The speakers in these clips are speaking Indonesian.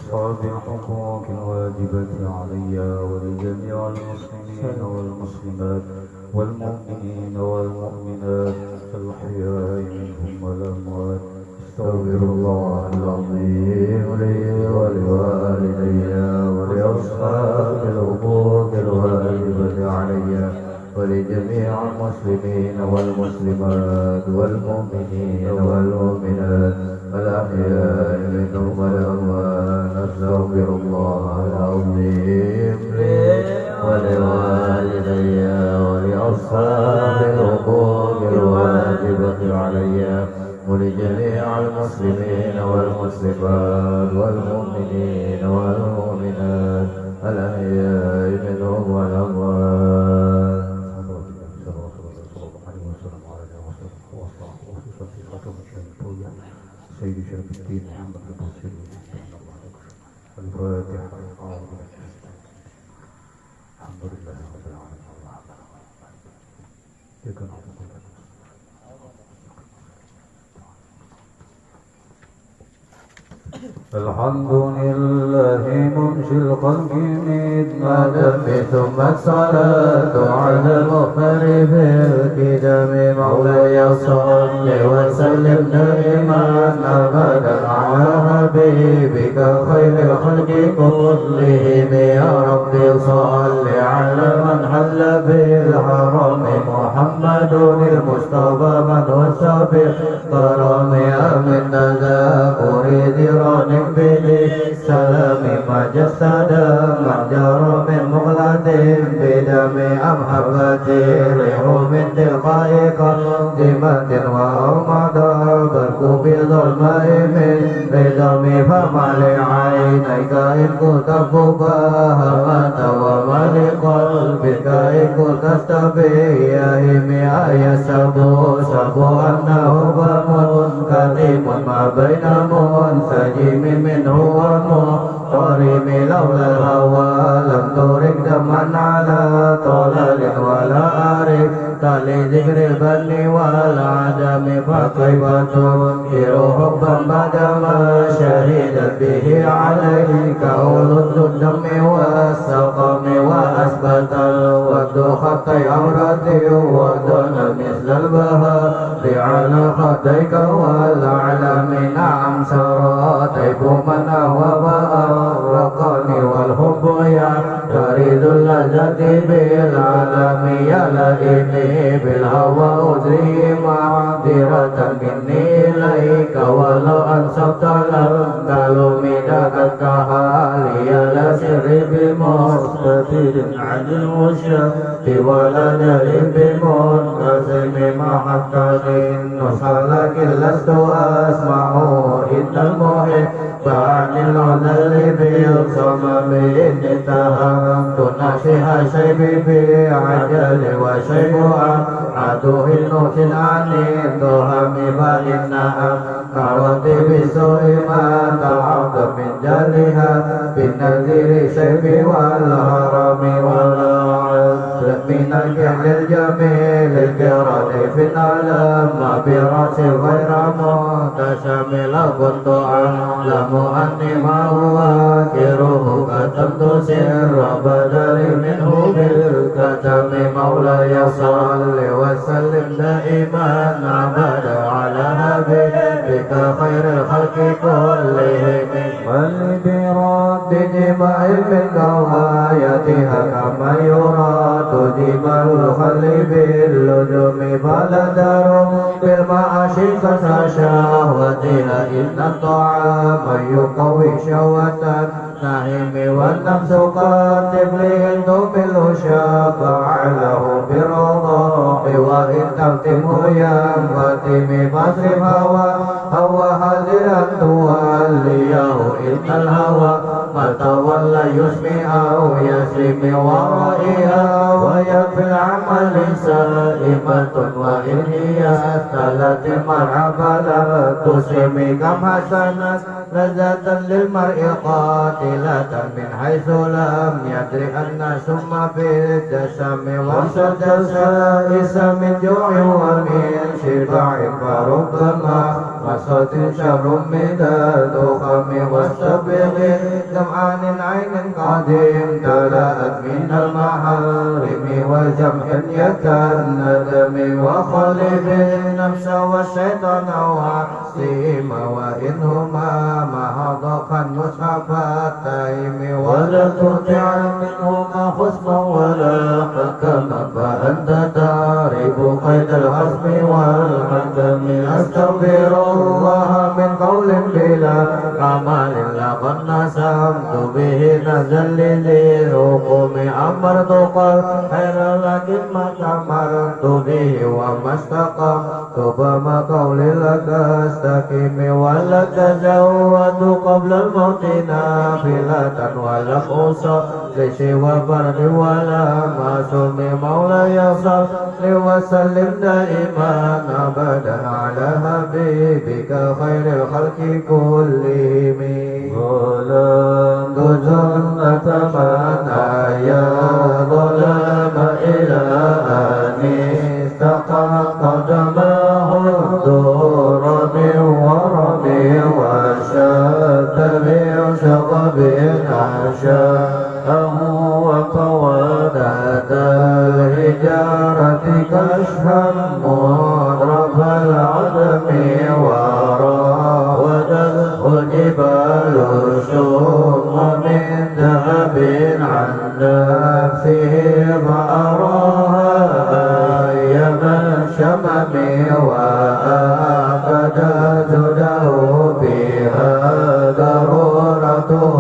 ولأصحاب الحقوق الواجبة علي ولجميع المسلمين والمسلمات والمؤمنين والمؤمنات الأحياء منهم والأموات. أستغفر الله العظيم لي ولوالدي ولأصحاب الحقوق الواجبة علي ولجميع المسلمين والمسلمات والمؤمنين والمؤمنات الأحياء منهم والأموات. أستغفر الله العظيم لي ولوالدي ولأصحاب الحقوق الواجبة علي ولجميع المسلمين والمسلمات والمؤمنين والمؤمنات الأحياء منهم والأموات. سيد شرف الدين محمد البصري الفاتحة. الحمد لله رب العالمين. الحمد لله منشي الخلق من آدم ثم الصلاة على المغفر في الكتاب. مولاي صل وسلم دائما أبدا على حبيبك خير الخلق كلهم. يا رب صل على من حل بالحرم محمد المصطفى من وسع بالكرم. من تذاكر ذران بالسلام ما جسد من جرى من مغلد بدم أم حبة ريح من تلقاء قدمة وأرمد برق بظلماء من بدم. فما لعينيك إن كنت فباهمة وما لقلبك إن كنت استبيهم. يحسب أنه منكتم ما بين منسجم منه ومضطرب. لولا الهوى لم ترك دما على طلل ولا أرك لذكر البن والعدم. فكيف تنكر حبا بعدما شهدت به عليك أولو الدم والسقم. وأثبت الود خطي أمرتي ودن مثل البهاء على خديك والأعلام. نعم سرى طيب من أهوى وأرقني والحب يريد اللذة بالعالم. يا لئيمي بالهوى أدري معذرة مني إليك ولو أنصبت لم تلومي. دكتك حالي لا سر بمستفيد عن المشاة ولا دليل بمنقسم محقق النصح لكن لست أسمع إن المحب عن العدل بالصمم. إن اتهمت ناشها شيب بعجل وشيب عدو النوت عن التهم. فإنها كرت بسوء ما تعبد من جلها بالنذير شيب والهرم والعز من الجهل الجميل الجرد في العالم. برأس غير متشمل كنت أعلم أني ما أواكره كتمت سر بدل منه بالكتم. مولاي صل وسلم دائما أبدا على حبيبك خير الخلق كلهم. ولبرد دماء منك وآياتها كما يراد دماء الخل باللجم. فلدر بالمعاشي كسى شهوتها إن الطعام يقوي شهوة النعيم. والنفس قد تبلغ بالشفاع له بالرضاء وإن تكتمه ينفتم. فاصرف هوى حذرا توليه إن الهوى ما تولى يسمي أو يسلم ورائها. ويكفي العمل سائمة وإن هي أثلت مرحبا لا تسم. كم حسنت لذة للمرء قاتلة من حيث لم يدر أن سم في الجسم. وصد سائس من جوع ومن شبع فربما مسخة شر مداد خم واستبغ جمعان عين قديم تلأت من المحارم وجمح يكالندم وخلف النفس والشيطان وعصيم وإنهما مهضقا مصحفتين ولا ترجع منهما خصما ولا حكما فأنت تعرف قيد الحسم والحكم أستغفر الله من قول بلا عمل لقد نسمت به نزل للحكم أمرت خير لكن ما أمرت به وما استقمت فما قولي لك استقيم ولا تزود قبل الموت نافلة ولا أصلي سوى فرد ولا معصوم مولاي صل وسلم دائما أبدا على حبيبك خير الخلق كلهم ظلمت جنة منايا ظلم إلى أن استقمت قدمه الدور من ورم وشد من شغب عشاءه وقوادة الهجارة كشفا مضرب العدم وراودته جبال الشم من ذهب عن نفسه فأراها أيام الشمم وأبدت له فيها ضرورته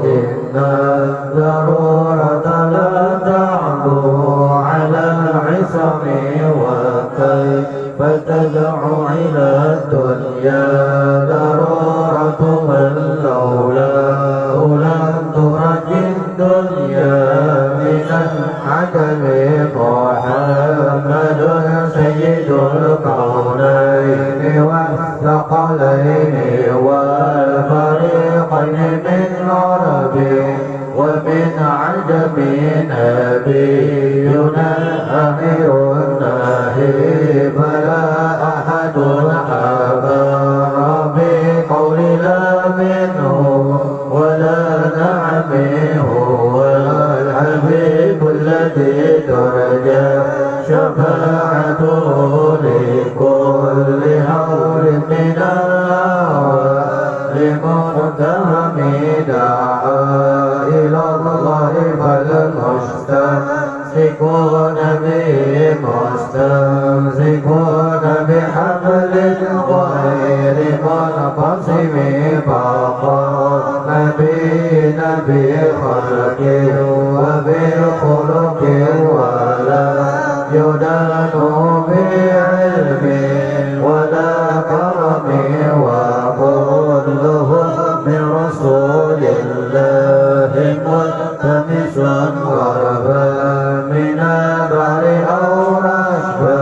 إن الضرورة لا تعدو على العصم وكيف تدعو إلى الدنيا ضرورة من لولاه لم ترج الدنيا من العدم محمد سيد الكونين والثقلين والفريقين من عرب ومن عجم نبينا أمير النهي فلا أحد حبر بقول لا منه ولا نعم هو الحبيب الذي ترجى شفاعته لكل هول من لمتهم دعا إلى الله فالمستمسكون به مستمسكون بحبل غير منقسم فقال نبينا بخلق وبخلق ولا يدان بعلم ولا كرم وكلهم من رسول الله ملتمس غربا من البر أو رشفا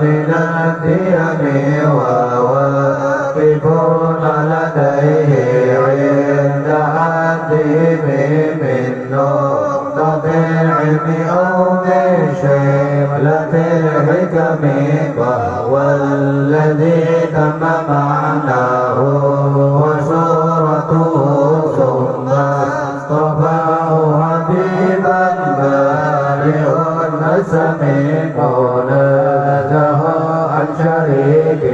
من الديم وواقفون لديه عند حدهم من نقطة العلم أو من شملة الحكم وهو الذي تم معناه وصورته ثم اصطفاه حبيبا بارئ النسم منازه عن شريك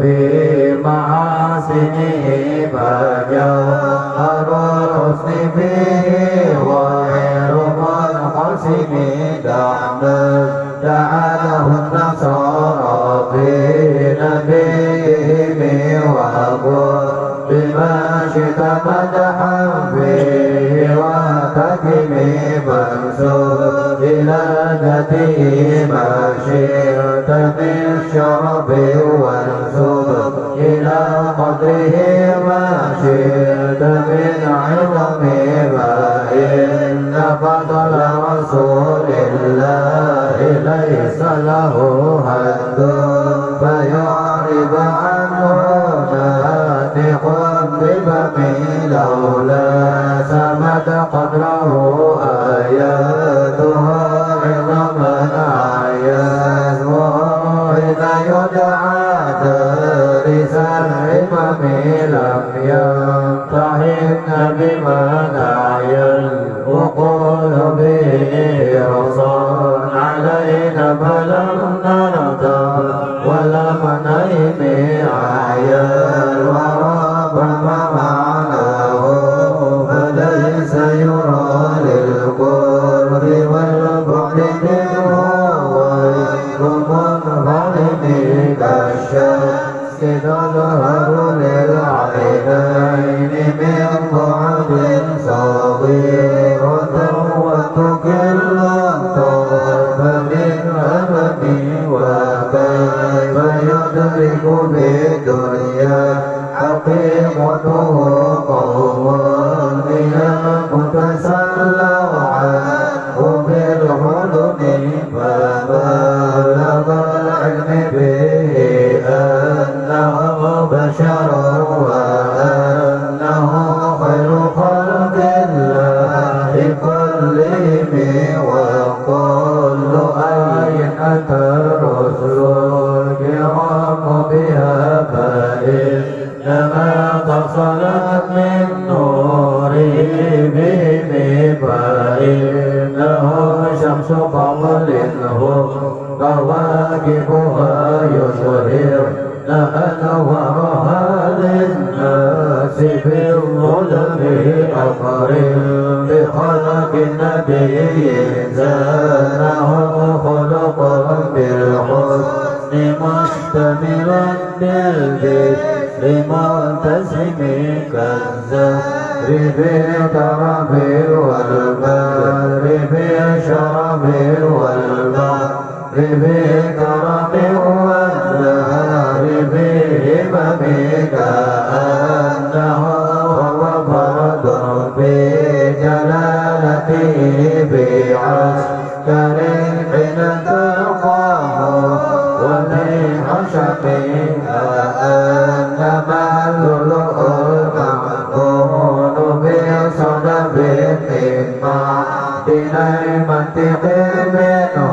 في محاسنه فجوهر الحسن فيه غير منقسم دعاه النصارى في نبيهم وقل بما شئت مدحا فيه وتكم منسوب إلى ذاته ما شئت من شرب وانسوب إلى قدره ما شئت من عظم فإن فضل رسول الله ليس له حد فيعرض عنه ناتق بفم لولا سمت قدره آياتها عظما عياذ إذا يدعى دارس غير منفرد كالشمس تظهر للعينين من بعد صغيرة وتكل الطرف من أمام وكيف يدرك بالدنيا حقيقته قوم متسلوا عنه بالحلم فبلغ العلم به أنه بشر وأنه خير خلق الله كلهم وكل أتى الرسل الكرام بها فإنما اتصلت من نوره بهم فإنه شمس قمر هم كواكبها يظهر أنوارها للناس في الظلم أقرب بخلق النبي زانه خلقا بالحسن مشتملا بالذكر ملتزم كالزهر في كرم والبر في شرف والبحر بكرم والنهار بهمم كأنه هو فرد بجلالته بعسكر حين تلقاه وفي حشق كأنما اللؤلؤ المعدون بصدف من معدن منطق منه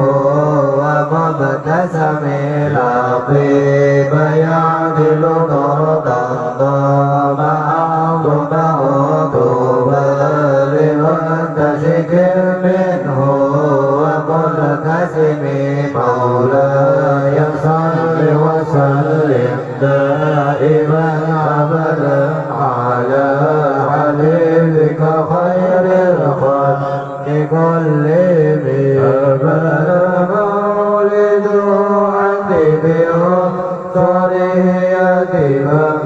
ومبتسم العقيب يعدل نرضا مع عظمه طوبى لمنتشك منه وملتزم مولاي صل وسلم دائما ابدا على حبيبك خير الخلق كلهم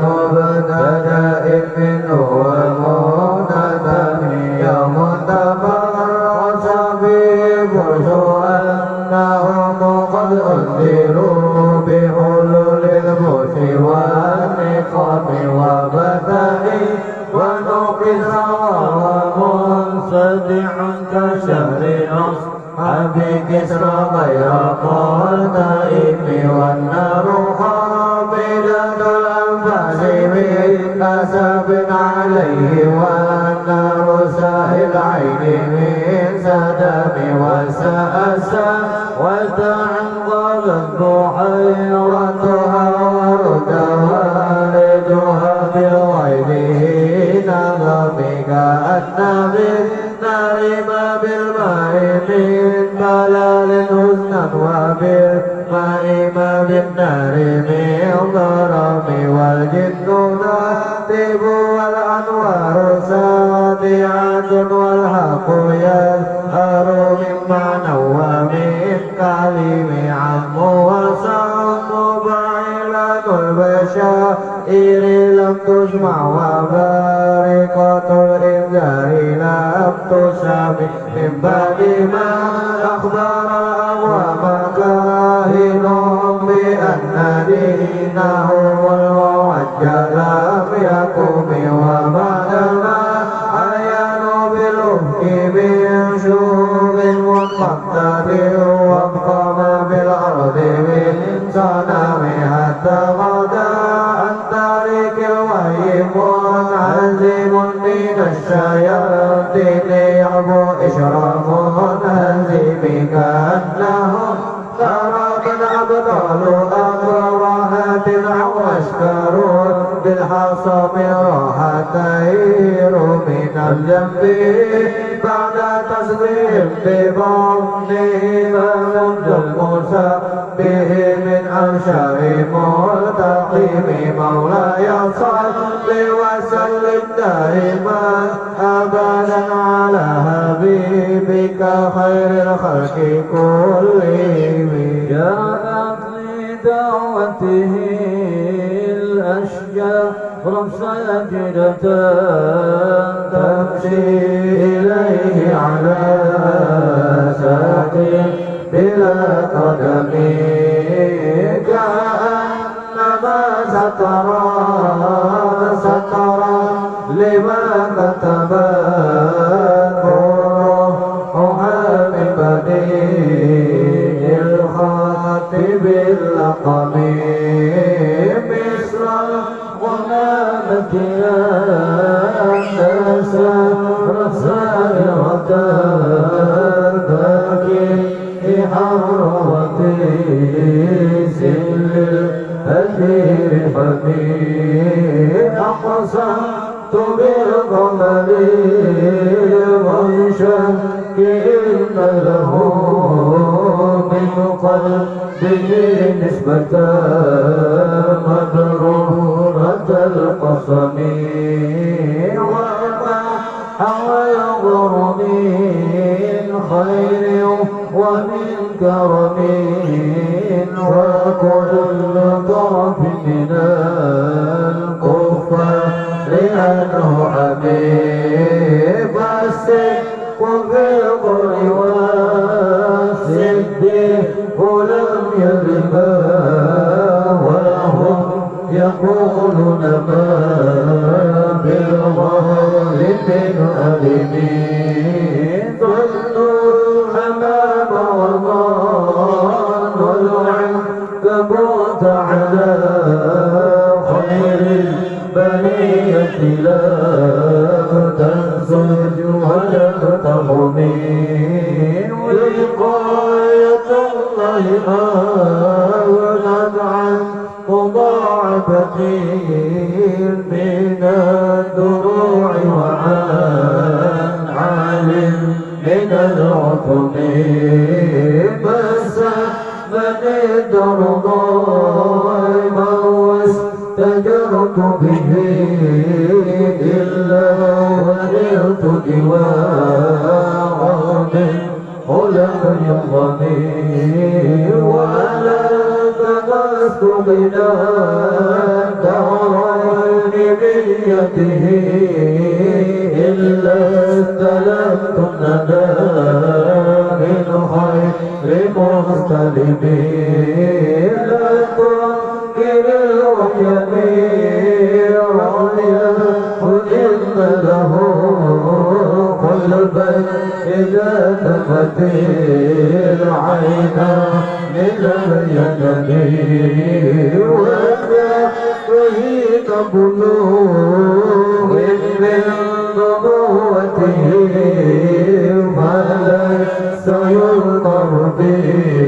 مبتدأ منه ومنتهى يوم تفرس ببرز أنهم قد أنذروا بحلول الموت والنقم وبدأ ونقص وهو منصدع كشهر أصحاب كسرى غير ملتئم والنار خامدة الأنفاس من كسب عليه والنار سائل عين من سدم وسأسى وتعنقلت بحيرتها وردها والدها بغيره نظم كأن بالنار ما بالماء من بلال حزنا وبالماء ما بالنار من ضرم والجن ناتب والأنوار ساطعة والحق يظهر من معنى ومن كلم عم وصم بعيلة البشائر لم تسمع وبارقة الإنذار لم تسمع من بعد ما أخبر أقوام كاهنهم بأن دينه الموجه لم يقم وبعدما عينوا بالأفق من شوب منقطع وقام بالأرض من صنم حتى غدا عن طريق الوحي منعزم من الشياطين يعبو إشراف منهزم كأنهم سرابا أبطال أبرهات أو أشكرون بالحصى من راحتين من الجنب بعد تصديق ببطنه منذ الموسى به من أنشاء ملتزم والتقييم مولاي صل وسلم دائما أبدا على حبيبك خير الخلق كلهم جاءت لدعوته الأشجار ساجدة تمشي إليه على ساق بلا قدم كأنما سترى لما كتب روحها من بديع الخاتم اللقم مثل الغمامة يا ناس رسائرة باكي حروة سل الأثير حديد أقسمت بالقمر والشك إن له من قلبه نسبة مبرورة القسم وما يغر من خير ومن كرم وكل طرف من الكفار عنه حبيب الصدق في القر والصديق لم يربا وهم يقولون ما بالغالب من ألمين ظلوا أمام وضانوا العنكبوت على خير البرية لا تنسج ولا تغمين وقاية الله أولد عن مضاعفة من الدروع وعن عالم من العتم بس من الدرض واستجرت به إلا ونلت جوارا من خلق الضمير ولا تمست بنا دارين بيده إلا استلمت الندى من خير مستلمين لا تنكر الوحي رأيا إن له قلبا إذا تفت العين من اليدين وكفيه بلوغ من نبوته فليس ينظر بها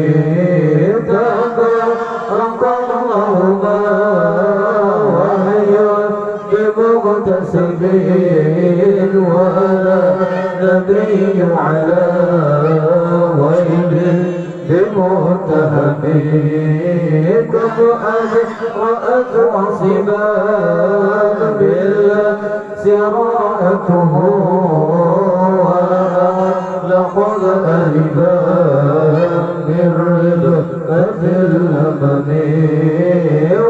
المحتلمين تبارك الله وهي بمغتسبين ولا نبي على ويل بمتهمين كم أجرأت وصبان بالله سراءته لقد ألبان من ربقة الأمم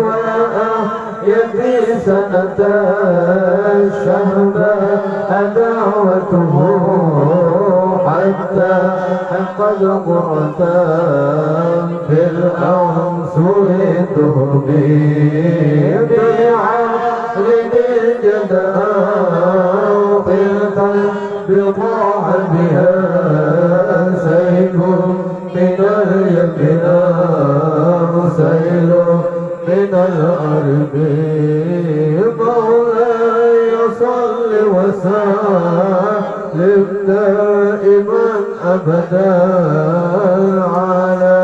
وأحيتي سنة الشهب أدعوته حتى قد قرأت في الأنصر الدهمي بعقل الجدال قلت بطاع بها سيل من اليمن سيل من الأرض مولاي صل وسلم دائما أبدا على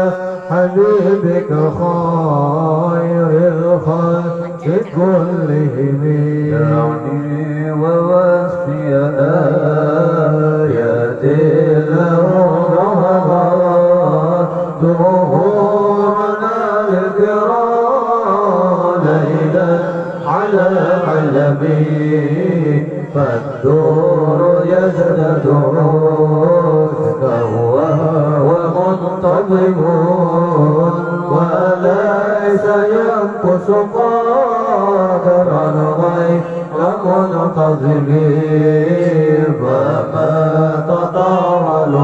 حبيبك خير الخلق كلهم دعني ووصفي آيات ظهرت يزداد رشدا وهو منتظم وليس ينقص قدرا غير منتظم فما تطاول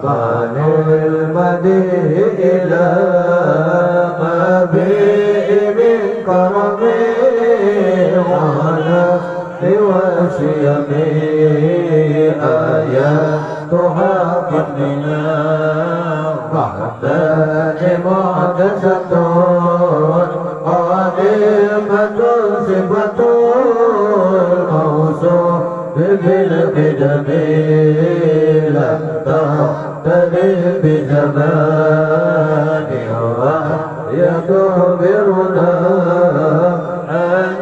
آبان المديه إلى مبيء من كرمه وشيمي آياتها قدنا بعدان معجزة قادمة صفة الموصوف بالقدم لم تختلف بزمانها يخبرنا عن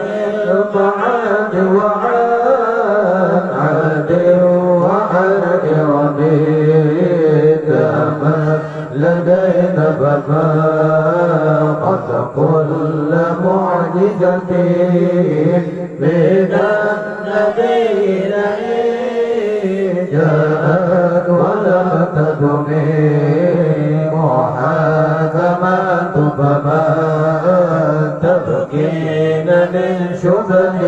المعاد وعن عاد وعن إرم دام لدينا فما قد كل معجزة من النبيين جاءت ولم تدمي محاكمات فما تبكين من شبه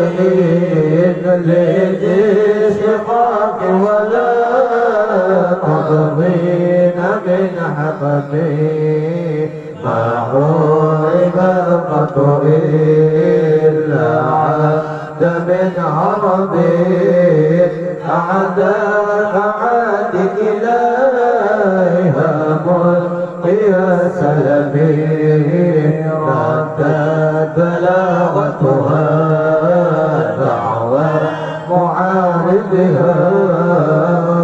للاشتقاق ولا تضمين من حقبه ما حرم القطر إلا عاد من عربي أعاد إليها ملقي سلبي ردت بلاغتها دعوى معارضها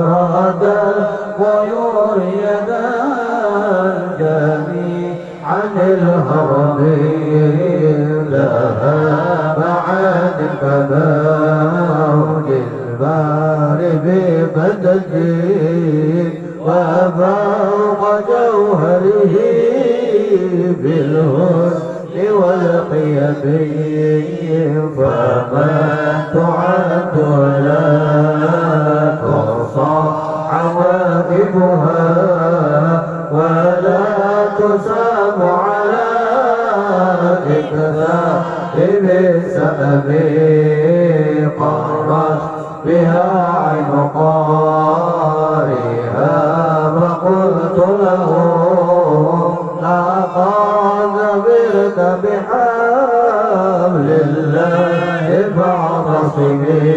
راد الطيور يدا الجميع عن الهرم لها معاد كموج البار بمدد وفوق جوهره بالهدى والقيم فما تعد ولا تحصى عواقبها ولا تسام على إكثار بسبب قرت بها عين قارئها فقلت له لقد زبرت بحبل الله فاعتصمي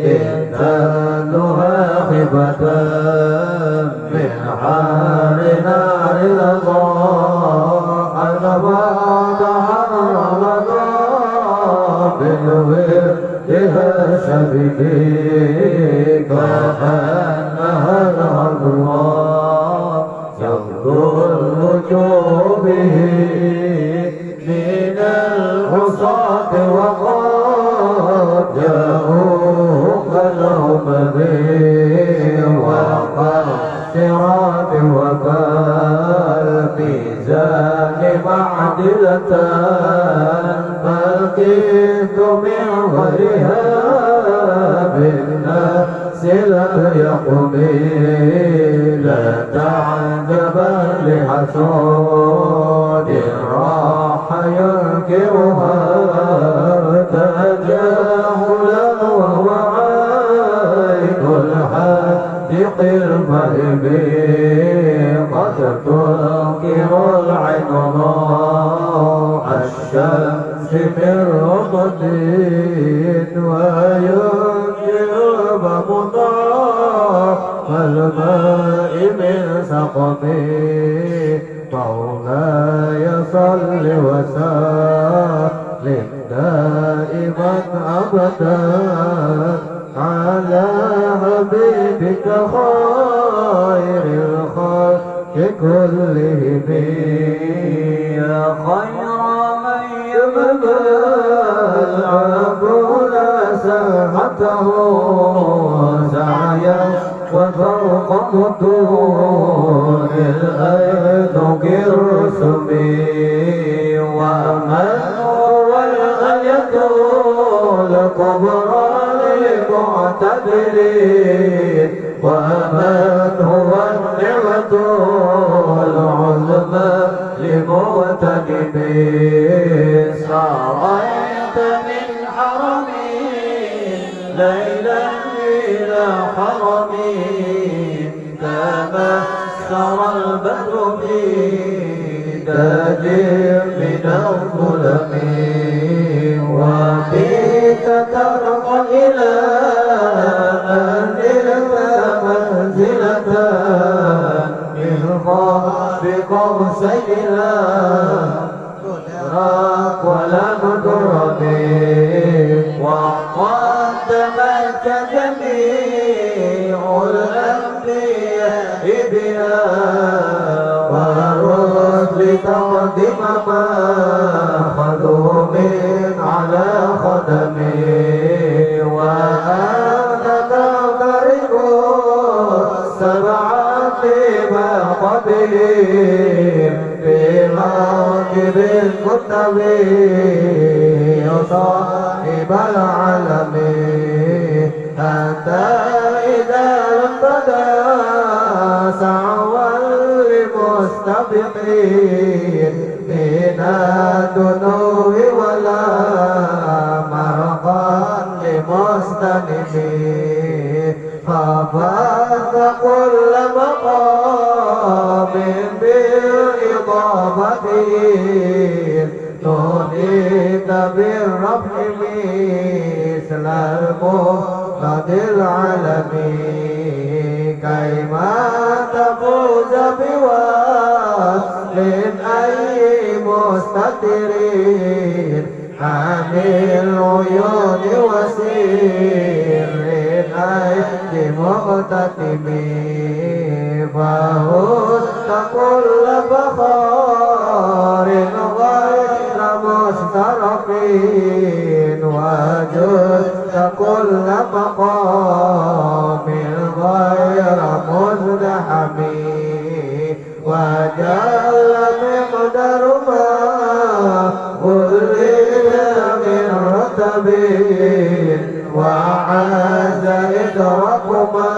إن تنها خفة من حار نار الأضاء أنباتها رمضان بالوردها شبكي كأنها الأنوار يبدو الوجوه به من العصاة وقد جاءوا فلهم به وقصرات وكالميزان معدلة فلقيت من غيرها بالناس لم يقضي لا تعجبا لحسود راح ينكرها تجاهلا وهو عين الحادق المهب قد تنكر العين ضاع الشمس من رقد وينكر بمطاع الماء من سقمه مولاي صل وسلم دائما أبدا على حبيبك خير الخلق كلهم يا خير من يبذل العبد ساحته سعيا وفوق مطون الأرض كالرسم ومن هو الغاية الكبرى لكل معتدلين ومن هو النعمة العظمى لمغتنمين سريت من حرمين ليلا إلى حرمين تمسر البدر في تاج من الظلم وفيك ترقى إلى منزلة من خاف قوسين لا تدرك ولا تدرك وقدمك جميع الأنبياء بها والرسل تقدم ما خذوا من على خدمي وأنت تغترب السبعة ما قبلهم في موكب الكتب صاحب العالم حتى إذا لم بدا سعوا لمستبقين من الدنو ولا مرقا لمستنفين خفضت كل مقام بالإضافة نوديت بالرفع مثل المفرد العالمي كيما تفوز بوصل أي مستترين عن العيون وسير أي مغتتمين فهزت كل فخار غير مسترقين وجدت كل مقام غير مزدحمين وجل مقدر ما ولد من رتبين وعاد إدراك ما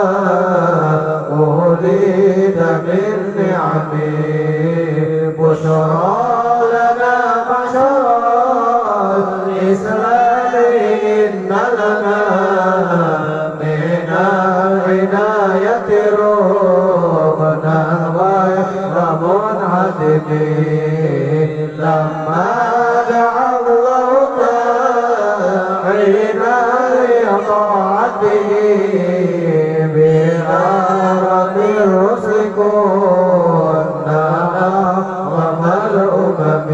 ولد من نعمين بشرى لنا معشر الإسلام إن لنا من العناية رغنا غير منعدمين لما دعا الله داعينا لطاعته بأمر الرسل كنا أعظم الأمم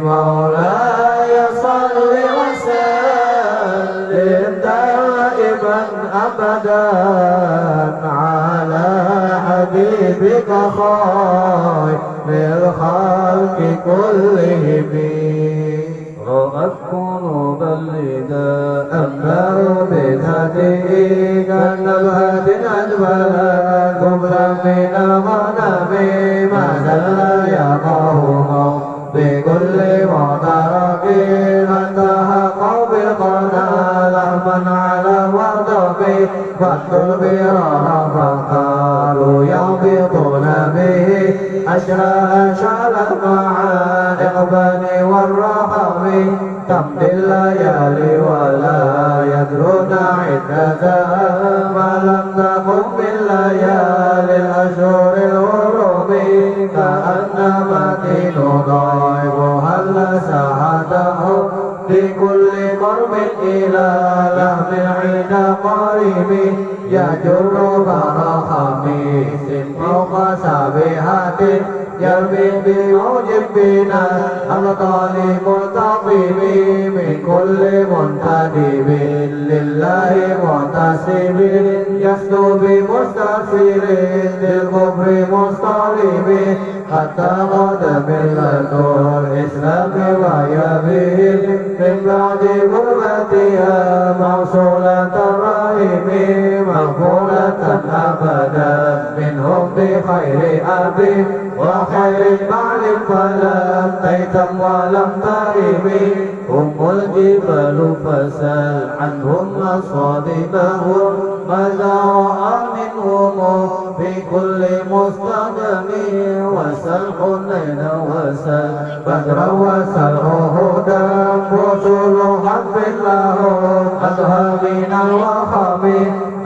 مولاي صل وسلم دائما أبدا على حبيبك خير الخلق كلهم رأت قلوب الرداء أمر بذاته كالنبات أجمل كبرا من الغنم ما زال يقاه بكل معترك انتهقوا بالقنا لحما على وضب فاكتب براها فقالوا يهبطون به أشرى شعلت مع إقبال والرحم تمضي الليالي ولا يدرون عدتها ما لم تقم بالليالي الأشهر الغروب كأنما دين ضائبها لساعته بكل قرب إلى لحم العيد قريب يجر بر خميس فوق سابحة يرمي بموجب بنا أبطال ملتطم من كل منتدب لله معتصم يسلو بمستغفر للكفر مستغرب حتى غد ملة الإسلام ويبيه من بعد غربتها موصولة الرحم مغفورة أبدا منهم بخير أب وخير بعد فلم تيتم ولم ترمي هم الجبال فسل عنهم مصادمهم ماذا رأى منهم في كل مستقدم وسل حنين وسل بدرا وسل هدى رسول حق لهم أدهى من الوخم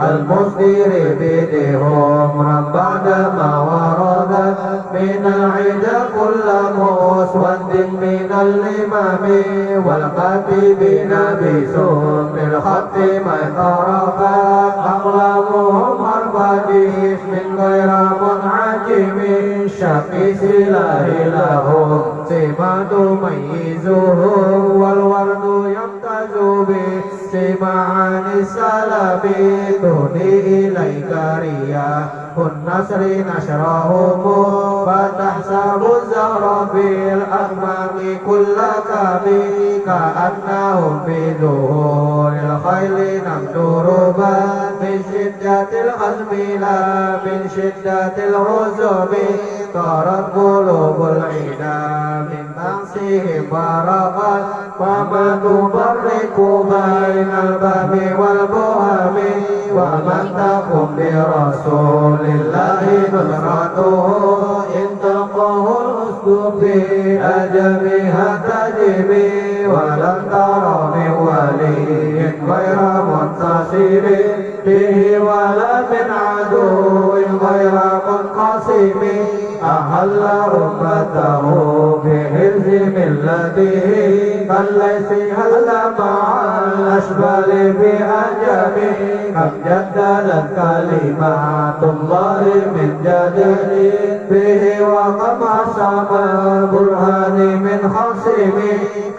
المصدر بدهم بعدما وردت من العدا كل مسود من الإمام والكاتبين بسم الخط من طرفت أقلامهم أربعين من غير منعجم شق سلاح لهم سما تميزهم والورد يمتاز بسماعان السلام تهدي إليك رياح النصر نشرهم فتحسب الزهر في الأكمام كل كامل كأنهم في ظهور الخيل نمتربا من شدة العزم لا من شدة الهزم طارت قلوب العدا من بأسهم ورغت وما تفرق بين الباب والبهم ومن تقم برسول الله نصرته إن تلقاه الأسد في أجمها تجبي ولن ترى من ولي غير منتصر به ولا من عدو غير منقسم أحل أمته بحفظ ملته كالليث هل مع الأشبال بأجم كم جدلت كلمات الله من جدل به وقم عصم برهان من خصم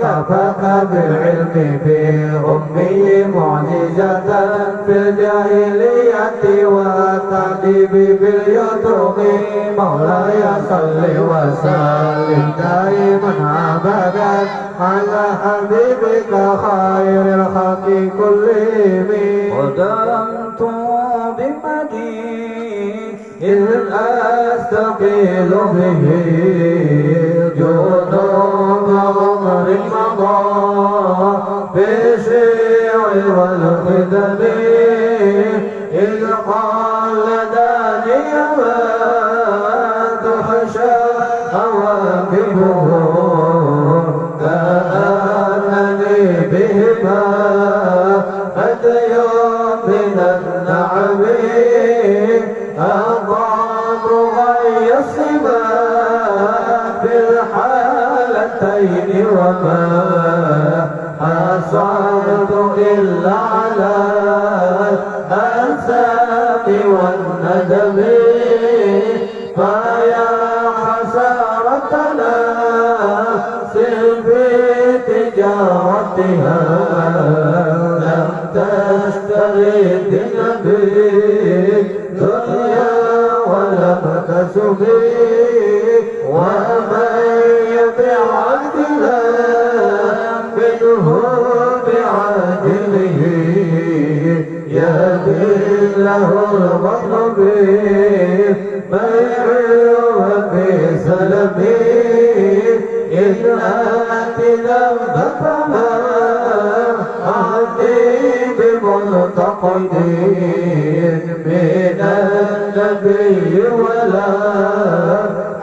كفاك بالعلم في أمي معجزة في الجاهلية والتعذيب باليتم مولاي صل وسلم دائما أبدا على حبيبك خير الخلق كلهم ودمت بمدين إذ أستقيل به جنوب غمر مضى بالشيع والخدم إذ قال داني ما تحشى أواكبه كأنني بهما هدي من النعم أضاء غي السما في الحالتين وما حصلت إلا على الأنساب والندم فيا خسارتنا في تجارتها لم تستغيث بك دنيا ولم تسبي ومن يبيع عدلا منه بعدله يبي له المطلب بيع وفي سلمي إن آتي ذنبك ما أعطي بمنتقد من النبي ولا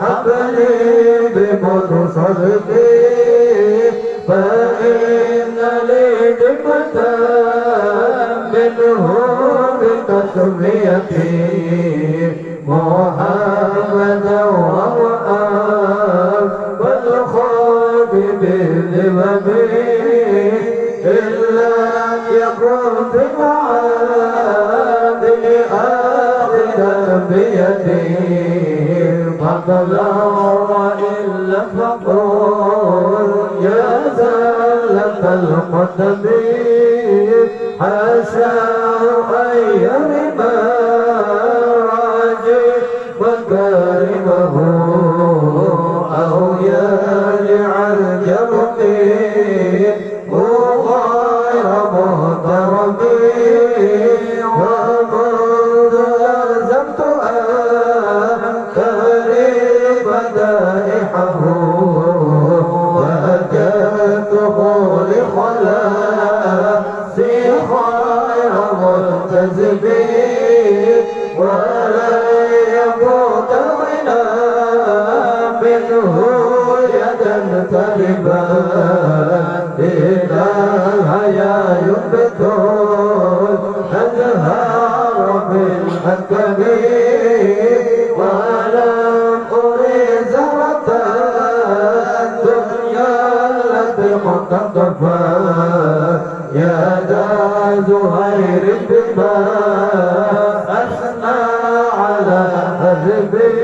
حبلي بمنصدقي فإن لي نعمة منه بتسميتي محمدا وهو بالذمم إلا يكن في معادي آخذا بيدي فضلا وإلا فقول يا زلة القدم حاشا أن يرمى راجي وكارمه أو يجعل جرقي وغير مهترقي ومنذ لازمت ولن يفوت الغنى منه يدا طيبا إذا الحيا ينبت الأزهار بالحكم ولم أريد زهرة الدنيا التي مقتطفة يا ذا زهير بما أثنى على حبيبي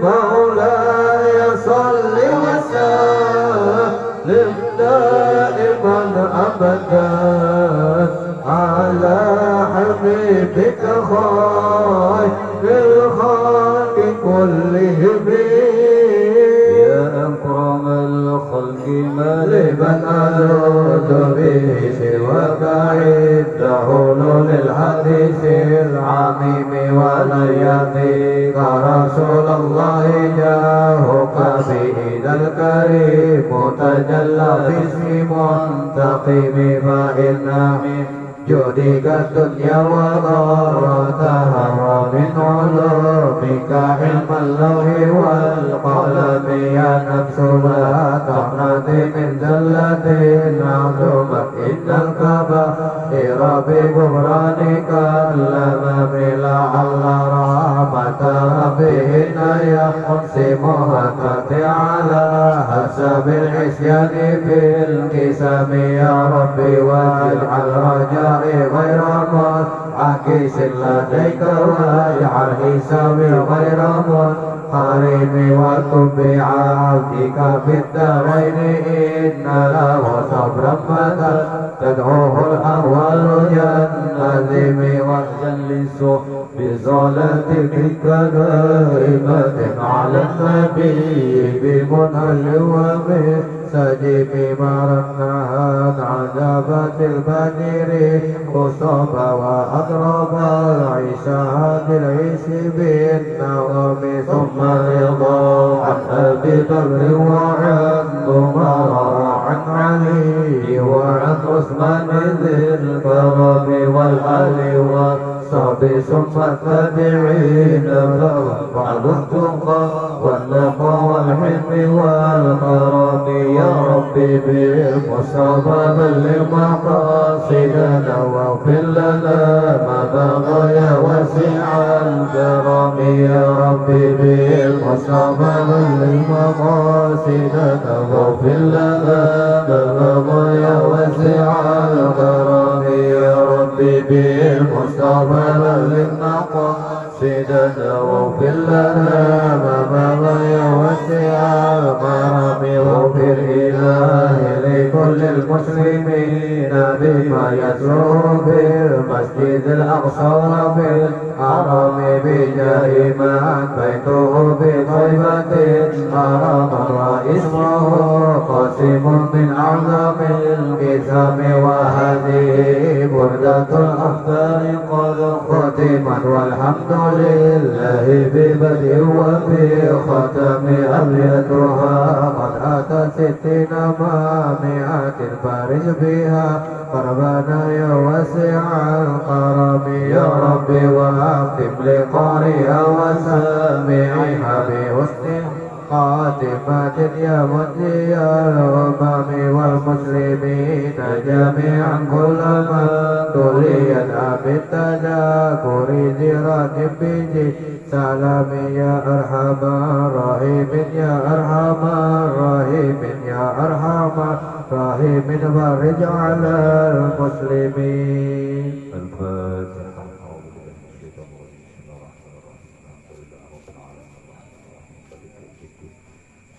مولاي صل وسلم دائما أبدا على حبيبك خير الخلق كلهم يا أكرم الخلق لمن ألوذ به سواك عند حلول الحديث العميم ولن يأتيك رسول الله جاهك به الكريم تجلى في اسم منتقم فإن من جودك الدنيا وضرتها ومن علومك علم اللوح والقلم يا نفس لا تقنطي من زلة معلومة إن الكبائر بغفرانك الأمام لعل رحمة ربهن يقسمها على حسب العصيان في القسم يا ربي واجعل رجاء غير منعكس لديك واجعل حسابي غير منقرب وتب بعبدك في الدارين إن له صبرا متى تدعوه الأول جنزم وجلس بصلاتك كدائمة على النبي بمنهل وبسجب مرنها عذابات البدر خصوبة وأضرب العشاء بالعيش بالنغم ثم رضا عن أبي بكر وعن عمر وعن علي وعن عثمان ذي الكرم والآل والصحب ثم التابعين لهم بعد التقى والنقى والحلم والكرم يا ربي بالمصطفى بلغ مقاصدنا واغفر لنا ما بغى وسع الكرم يا ربي بالمصطفى بلغ مقاصدنا واغفر لنا ما بغى وسع الكرم يا ربي بالمصطفى بلغ مقاصدنا واغفر لنا ما بغى وسع الكرم واغفر إلهي لكل المسلمين بما يسر في المسجد الأقصى وبالحرم بجاه من بيته بطيبة حرم واسمه قاسم من أعظم القسم وهذه بردة الأخبار قد ختمت والحمد لله ببدء وبختم أبيتها قد أتت 60 مائة فارج بها قربنا يا واسع الكرم يا ربي واختم لقارئها وسامعها بحسن خاتمة يا مدي الأمم والمسلمين جميعا كل من تليت بالتذاكر ذرات بيجي سلام يا أرحم الراحمين يا أرحم الراحمين يا أرحم الراحمين فرج على المسلمين. الفاتحة.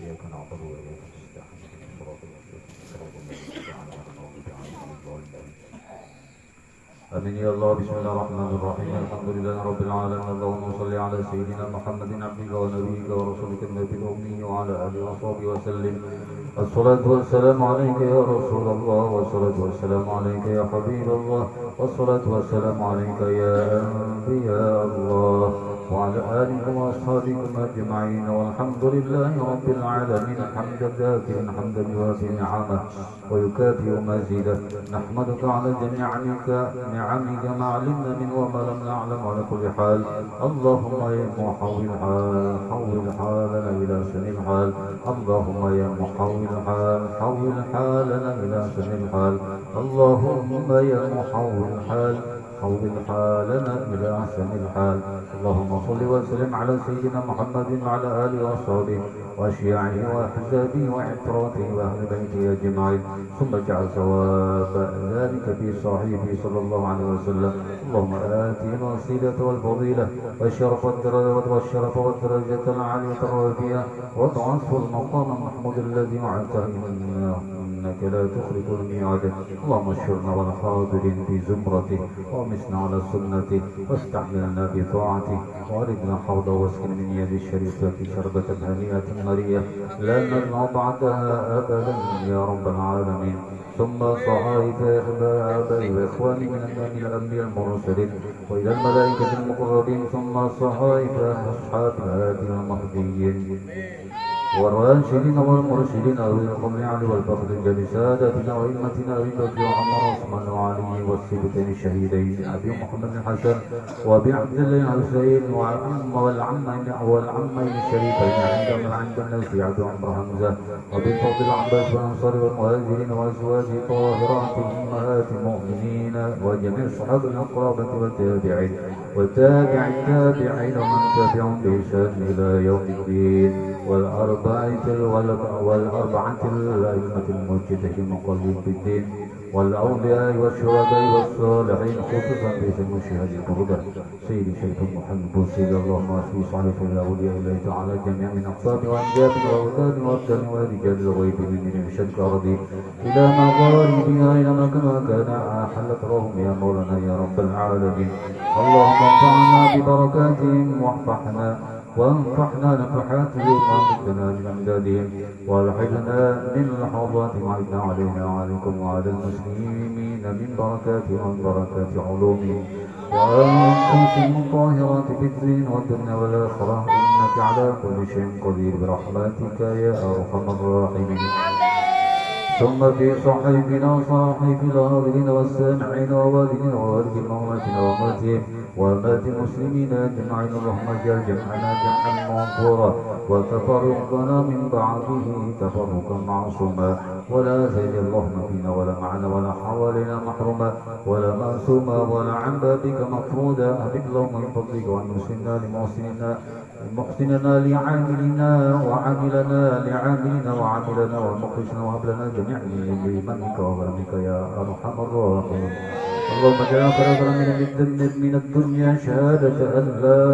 إياك نعبد وإياك نستعين صراط المستقيم صراط الذين أنعمت عليهم. آمين يا الله. بسم الله الرحمن الرحيم. الحمد لله رب العالمين. اللهم صل على سيدنا محمد عبدك ونبيك ورسولك النبي الأمي وعلى آله وصحبه وسلم. الصلاة والسلام عليك يا رسول الله والصلاة والسلام عليك يا حبيب الله والصلاة والسلام عليك يا أنبياء الله. وعلى آلكم وأصحابكم أجمعين والحمد لله رب العالمين حمدا ذاكرا حمدا يوافي نعمه ويكافئ مزيدا نحمدك على جميع نعمك ما علمنا منه وما لم نعلم على كل حال اللهم يا محول حال حول حالنا إلى سن الحال اللهم يا محول حال حول حالنا إلى سن الحال اللهم يا محول حال حول حالنا إلى أحسن الحال اللهم صل وسلم على سيدنا محمد وعلى آله وصحبه وأشياعه وأحزابه وعتراته وأهل بيته أجمعين ثم اجعل ثواب ذلك في صاحبه صلى الله عليه وسلم اللهم آته الوسيلة والفضيلة والشرف والدرجة العالية الرفيعة وابعثه المقام المحمود الذي وعدته إنك لا تخلف الميعاد اللهم اشرنا والحاضرين في زمرته ومسنا على سنته واستحملنا بطاعته واردنا حوضه واسكن من يد الشريفة شربة هنيئة مريئة لا نرضى بعدها أبدا يا رب العالمين ثم صحائف آبائي وإخواني من الأنبياء المرسلين وإلى الملائكة المقربين ثم صحائف أصحاب الهادي المهديين والراشدين والمرشدين أولي القبل علي والفضل الجل سادتنا وإمتنا أبي بكر وعمر وعثمان وعلي والسبتين الشهيدين أبي محمد الحسن وأبي عبد الله الحسين والعمين الشريفين عند الناس عبد عمر حمزة وبالفضل العباس والأنصار والمهاجرين وأزواج طاهرات أمهات المؤمنين وجميع الصحابة القرابة والتابعين وتابع التابعين ومن تبعهم بإحسان إلى يوم الدين والأربعة الأئمة المجتهدين المقلدين في الدين والأولياء والشهداء والصالحين خصوصا باسم الشهاد البردة سيدي شيخ محمد بوسيد اللهم في صالح الأولياء الله تعالى جميع من أقطاب وأنجاب وأوتاد وأبدان ورجال الغيب من شرك أرضي إلى مغاربها إلى ما كان أحلت لهم يا مولانا يا رب العالمين اللهم انفعنا ببركاتهم وانفحنا نفحاتهم وامتنا من امدادهم والحقنا من لحظات وعدنا علينا وعليكم وعلى المسلمين من بركاتهم ومن بركات علومهم وانفسهم طاهرات في الدين والدنيا والاخره انك على كل شيء قدير برحمتك يا ارحم الراحمين ثم في صحيفنا وصاحب الغافلين والسامعين ووالدين ووالد مواتنا وماتهم ومات المسلمين اجمعين اللهم اجعل جمعنا جمعا مغفورا وتفرقنا من بعده تفرقا معصوما ولا زيد اللهم فينا ولا معنا ولا حوالينا محروما ولا معصوما ولا عن بابك مفرودا اهدك اللهم من فضلك وان مسلمنا لمحسننا لعاملنا وعاملنا لعاملنا وعاملنا والمخرجنا وهب لنا جميعا بمنك وكرمك يا ارحم الراحمين اللهم اجعلنا فرجا من الدنيا شهادة أن لا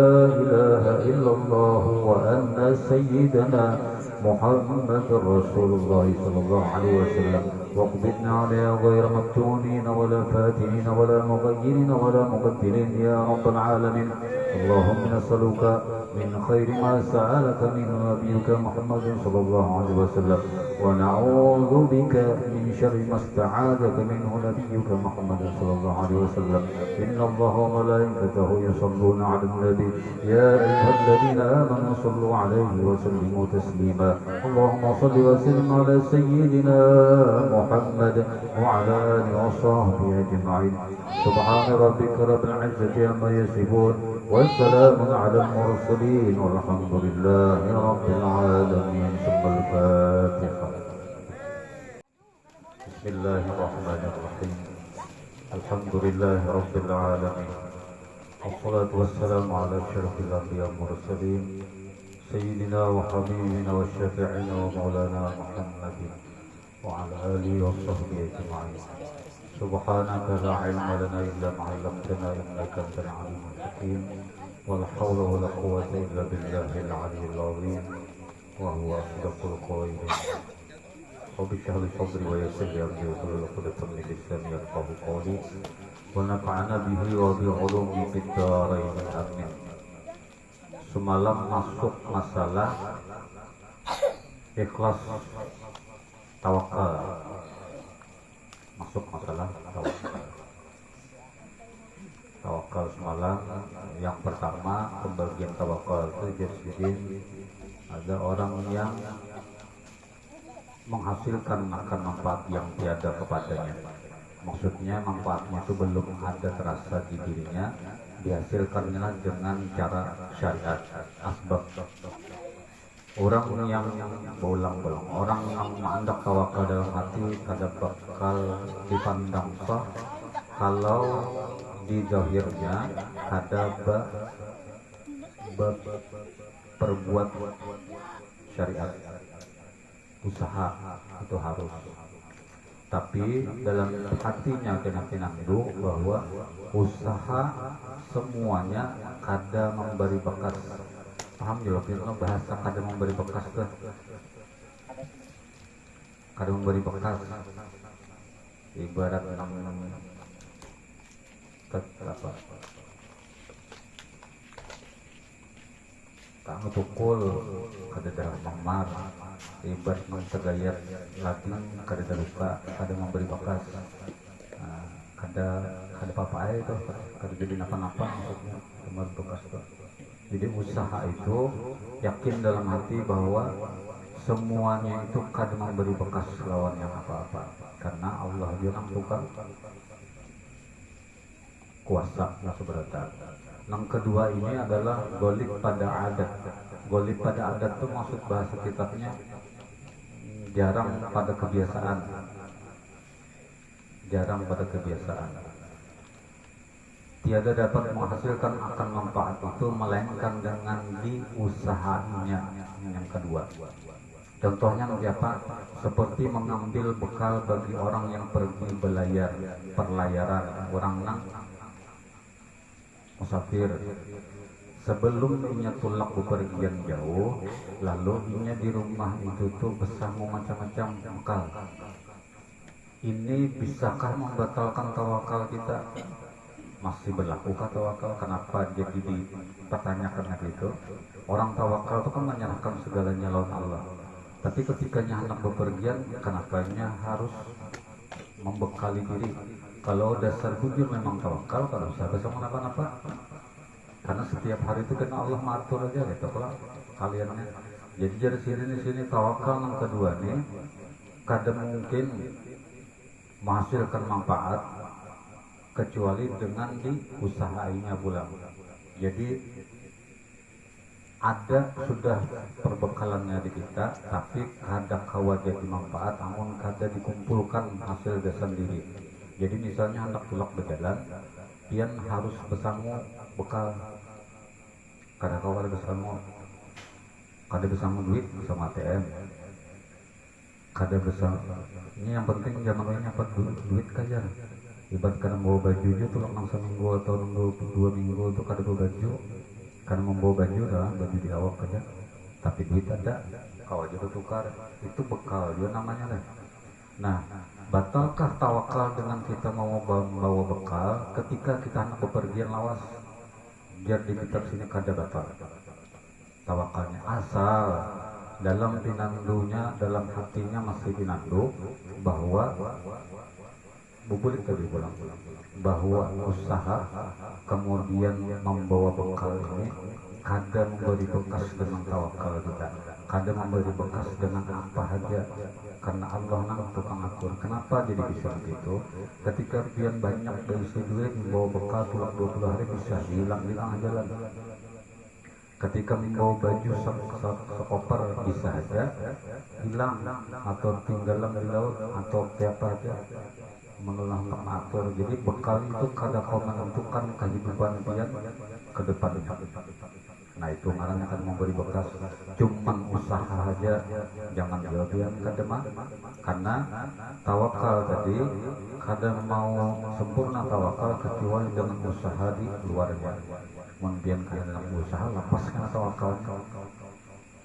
إله إلا الله وأن سيدنا محمد رسول الله صلى الله عليه وسلم واقبضنا عليها غير مفتونين ولا فاتنين ولا مغيرين ولا مبدلين يا رب العالمين اللهم نسألك من خير ما سألك منه نبيك محمد صلى الله عليه وسلم ونعوذ بك من شر ما استعاذك منه نبيك محمد صلى الله عليه وسلم إن الله وملائكته يصلون على النبي يا أيها الذين آمنوا صلوا عليه وسلموا تسليما اللهم صل وسلم على سيدنا محمد وعلى آله وصحبه أجمعين سبحان ربك رب العزة عما يصفون والسلام على المرسلين والحمد لله رب العالمين ثم الفاتحة بسم الله الرحمن الرحيم الحمد لله رب العالمين والصلاة والسلام على أشرف الأنبياء والمرسلين سيدنا وحبيبنا وشفيعنا ومولانا محمد وعلى آله وصحبه أجمعين سبحانك لا علم لنا إلا ما علمتنا إنك أنت العليم الحكيم ولا حول ولا قوة إلا بالله العلي العظيم وهو أصدق القائلين رب اشرح لي صدري ويسر لي أمري واحلل عقدة من لساني يفقهوا قولي ونفعنا به وبعلومه في الدارين آمين. Semalam masuk masalah ikhlas tawakal. Masuk masalah tawakal. tawakal semalam. Yang pertama, pembagian tawakal itu jadi ada orang yang menghasilkan akan manfaat yang tiada kepadanya. Maksudnya manfaatnya itu belum ada terasa di dirinya, dihasilkannya dengan cara syariat, asbab. Orang yang berulang-ulang, orang yang mengandak tawakal dalam hati kada bakal dipandang sah kalau di zahirnya kada berbuat syariat. Usaha itu harus, tapi dalam hatinya kena pinangdu bahwa usaha semuanya kada memberi bekas. Paham juga kita bahasa kada memberi bekas tuh, kada memberi bekas ibarat apa kamu tukul kada dalam memar, ibarat mentegayat lagi kada ada luka, kada memberi bekas. Kada apa-apa itu kada jadi napa-napa, maksudnya memberi bekas tuh. Jadi usaha itu yakin dalam hati bahwa semuanya itu kada memberi bekas lawan yang apa-apa, karena Allah bilang tukang kuasa seberata. Yang kedua ini adalah golib pada adat. Golib pada adat itu maksud bahasa kitabnya jarang pada kebiasaan. Jarang pada kebiasaan. Tiada dapat menghasilkan akan manfaat itu melainkan dengan diusahanya. Yang kedua, contohnya apa? Seperti mengambil bekal bagi orang yang pergi perlayaran, orang nang musafir. Sebelum inya tulak bepergian jauh, lalu inya di rumah itu tuh bersama macam-macam bekal. Ini bisakah membatalkan tawakal kita? Masih berlakukah tawakal? Kenapa jadi dipertanyakan gitu? Orang tawakal itu kan menyerahkan segalanya lawan Allah. Tapi ketika hendak bepergian, kenapanya harus membekali diri? Kalau dasar bujur memang tawakal, kalau usah bersama apa-apa. Karena setiap hari itu kena Allah matur aja gitu kalau kaliannya. Jadi dari sini tawakal yang kedua nih kada mungkin menghasilkan manfaat kecuali dengan diusahainya pula. Jadi ada sudah perbekalannya di kita, tapi kada kawa jadi manfaat, namun kada dikumpulkan hasil dasar sendiri. Jadi misalnya hendak tulak berjalan, pian harus bersama bekal. Kada kawa kada bersama duit, bersama ATM. Kada bersama. Ini yang penting jangan lainnya apa duit kajar. Ibarat karena membawa baju itu tulak nang seminggu atau nunggu 2 minggu itu kada bawa baju. Karena membawa baju dah baju di awak aja, tapi duit ada, kau aja tukar, itu bekal dia namanya lah. Nah, batalkah tawakal dengan kita mau bawa bekal ketika kita hendak bepergian lawas? Biar di kitab sini kada batal tawakalnya, asal dalam pinandunya, dalam hatinya masih pinandu bahwa bubulik tadi pulang bahwa usaha kemudian membawa bekal ini kada memberi bekas dengan tawakal kita, kada memberi bekas dengan apa saja, karena Allah nang tukang atur. Kenapa jadi bisa begitu? Ketika pian banyak dari duit membawa bekal tulak 20 hari bisa hilang aja lah. Ketika membawa baju sekoper bisa aja hilang atau tinggalan di laut atau apa aja menolak mengatur. Jadi bekal itu kada kau menentukan kehidupan pian ke depannya. Nah itu ngarannya kan memberi bekas, cuman usaha aja, jangan jauh-jauh kada mah. Karena tawakal tadi kada mau sempurna tawakal kecuali dengan usaha di luarnya. Kemudian kalian usaha lepaskan tawakalnya,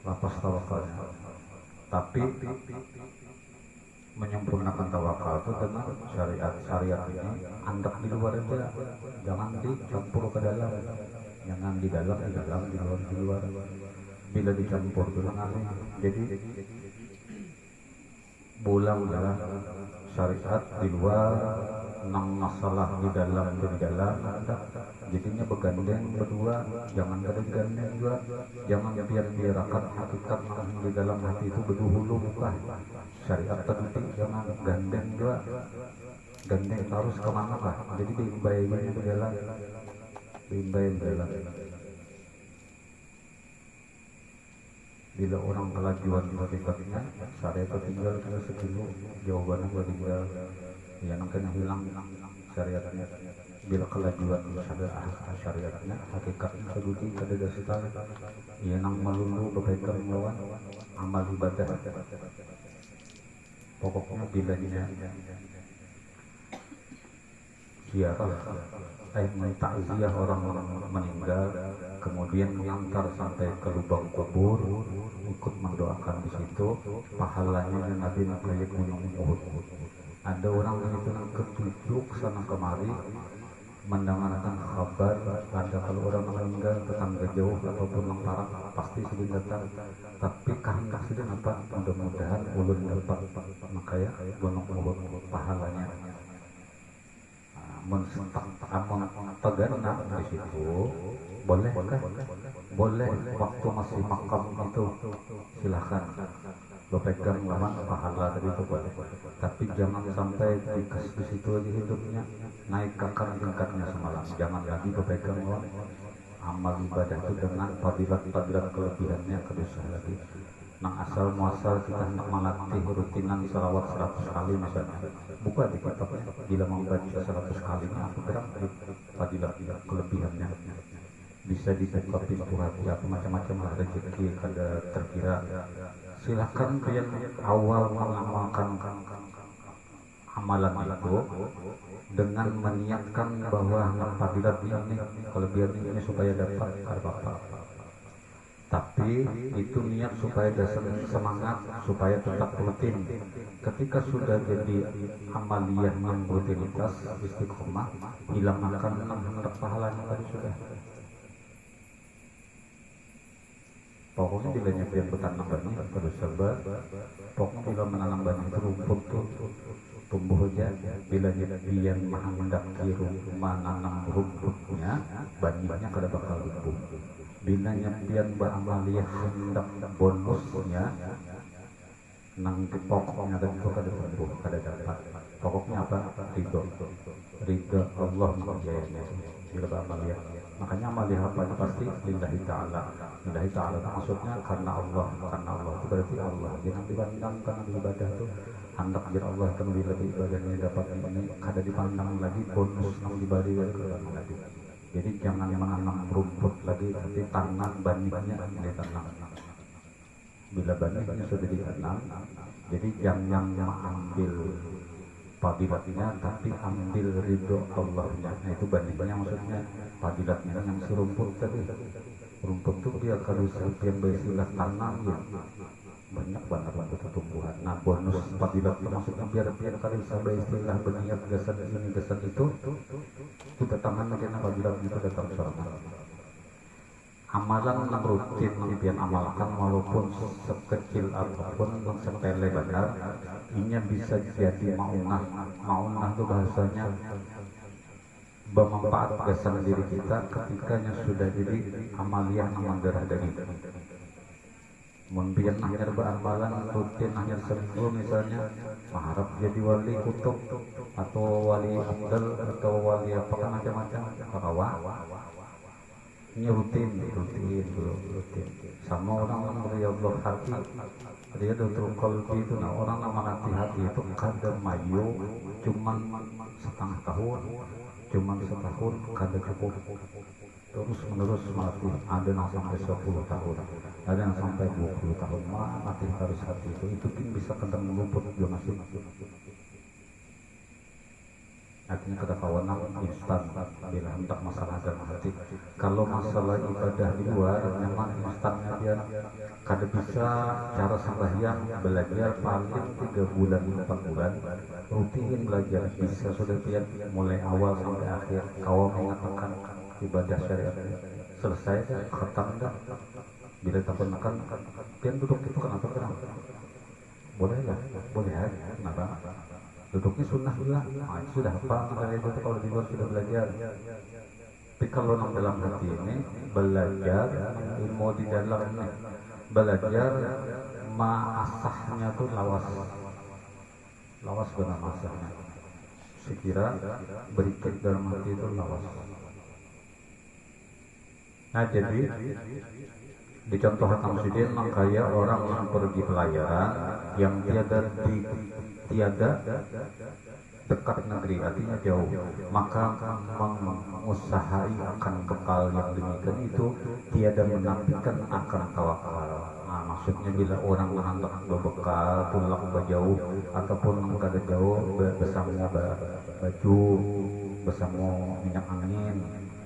lepas tawakalnya. Tapi menyempurnakan tawakal itu dengan syariat ini andak di luar aja, jangan dicampur ke dalam, jangan di dalam, di luar. Bila dicampur itu nanti jadi bulang dalam syariat di luar, nang masalah di dalam, jadinya begandeng berdua, jangan kada digandeng juga, jangan biar-biarakan hakikat nang di dalam hati itu berhulu bukan syariat tadi, jangan gandeng juga, gandeng harus kemana kah, jadi diimbai-imbai berjalan, diimbai-imbai. Bila orang kelajuan hakikatnya, saya tinggal kena sekilo, jawabannya tinggal, yang kena hilang syariatnya. Bila kelajuan syariatnya, hakikatnya keduduki kada dasar, yang melulu berkaitan melawan amal ibadah. Pokoknya bila ziarah, takziah orang-orang meninggal, kemudian mengantar sampai ke lubang kubur, ikut mendoakan di situ, pahalanya Nabi kayak gunung Uhud. Ada orang yang itu ketujuk sana kemari, mendengarkan kabar, ada kalau orang meninggal tetangga jauh ataupun mentara pasti sedang datang, tapi karena sudah nampak mudah-mudahan ulun dapat, makanya gunung Uhud pahalanya. Mensentak amang tegana di situ bolehkah? Boleh waktu masih makam itu silahkan lo pegang lawan pahala tadi itu boleh, tapi jangan sampai di situ aja hidupnya, naik ke tingkatnya semalam, jangan lagi lo pegang lawan amal ibadah itu dengan fadilat kelebihannya kedua lagi. Nang asal muasal kita hendak melatih rutinan salawat 100 kali misalnya, buka di kitabnya, bila membaca 100 kali apa gerak fadilat kelebihannya, bisa dibuka pintu hati apa macam-macam lah rezeki kada terkira. Silakan kalian awal mengamalkan amalan itu dengan meniatkan bahwa fadilat ini kelebihan ini supaya dapat apa-apa. Tapi itu niat supaya dasar semangat, supaya tetap rutin. Ketika sudah jadi amaliyah yang rutinitas, istiqomah, hilang akan hendak pahalanya tadi sudah. Pokoknya bila nyepian bertanam benih, terus sabar. Pokoknya bila menanam benih itu rumput tuh tumbuh aja. Bila nyepian menghendaki menanam rumputnya, benihnya kada bakal tumbuh. Bila nyepian beramaliyah hendak bonusnya, nang pokoknya dan itu kada tumbuh, kada dapat. Pokoknya apa? Ridho Allah menjayanya bila beramaliyah. Makanya amaliyah apa pasti lillahi ta'ala. Lillahi ta'ala maksudnya karena Allah itu berarti Allah. Jangan dipandangkan ibadah itu hendak biar Allah kan bila ibadahnya dapat ini kada dipandang lagi bonus nang diberi lagi. Jadi jangan menanam rumput lagi, tapi tanam benihnya ditanam. Bila benihnya sudah ditanam, jadi jangan mengambil fadilatnya, tapi ambil ridho Allahnya. Nah itu benihnya maksudnya fadilatnya yang si rumput tadi. Rumput itu dia kalau yang berisilah tanam ya banyak banget pertumbuhan. Nah bonus fadilat itu maksudnya biar kali sampai istilah berniat geser ini geser itu tangan karena fadilat itu datang sama. Amalan yang rutin yang amalkan walaupun sekecil apapun sepele benar, ini bisa jadi maunah. Maunah itu bahasanya bermanfaat kesan diri kita ketikanya sudah jadi amaliyah yang menggerah dari mungkin hanya beramalan rutin hanya seminggu misalnya mengharap jadi wali kutub atau wali abdal atau wali apa macam-macam kawan ini rutin sama orang yang beriyadul hati dia dokter kalbi itu. Nah orang yang melatih hati itu kadang mayu cuman setengah tahun, cuman setahun kada cukup, terus menerus melatih. Ada yang sampai 10 tahun, ada yang sampai 20 tahun melatih harus hati itu bisa kadang meluput juga masih. Akhirnya kita kawanan instan bila hendak masalah dalam hati. Kalau masalah ibadah di luar memang instannya dia kada bisa cara sembahyang belajar paling 3 bulan 4 bulan rutin belajar bisa sudah lihat mulai awal sampai akhir kau mengatakan ibadah syariat selesai khatam dah. Bila tak makan dia duduk itu kenapa boleh lah boleh aja kenapa Duduknya sunnah juga. Nah, itu sudah hafal dari itu kalau di luar sudah belajar. Tapi kalau yang dalam hati ini belajar ilmu di dalam ini, belajar ma'asahnya tuh lawas benar masahnya. Sekira berikut dalam hati itu lawas. Nah jadi dicontohkan Samsudin makanya orang yang pergi pelajaran yang tiada dekat negeri artinya jauh, maka mengusahai akan bekal yang demikian itu tiada menafikan akan tawakal. Nah maksudnya bila orang menghantar berbekal pulang jauh ataupun kada jauh bersama baju, bersama minyak angin,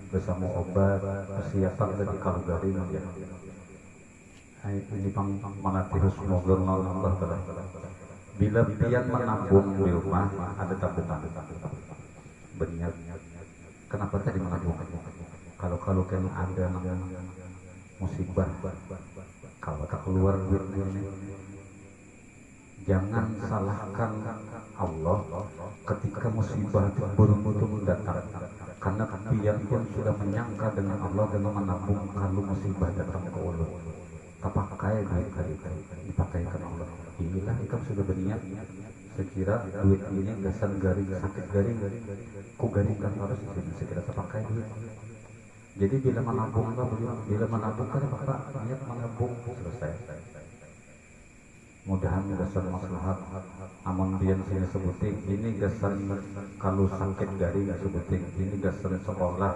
bersama obat, persiapan dari kalugari ya. Ini melatih husnuzon Allah Ta'ala. Bila pian menabung di rumah ada tabungan, berniat. Kenapa tadi menabung? Kalau kan ada musibah, kalau tak keluar duit ini, jangan salahkan Allah ketika musibah itu beruntun datang. Karena pian pun sudah menyangka dengan Allah dengan menabung kalau musibah datang ke Allah. Pakai duit kali itu dipakaikan Allah. Inilah ikam sudah berniat sekira duit ini gasan garing sakit garing ku garingkan harus ini sekira terpakai duit. Jadi bila menabung kan apa niat menabung selesai. Mudahan gasan maslahat amun biyen sini sebuting ini gasan kalau sakit garing sebuting ini gasan sekolah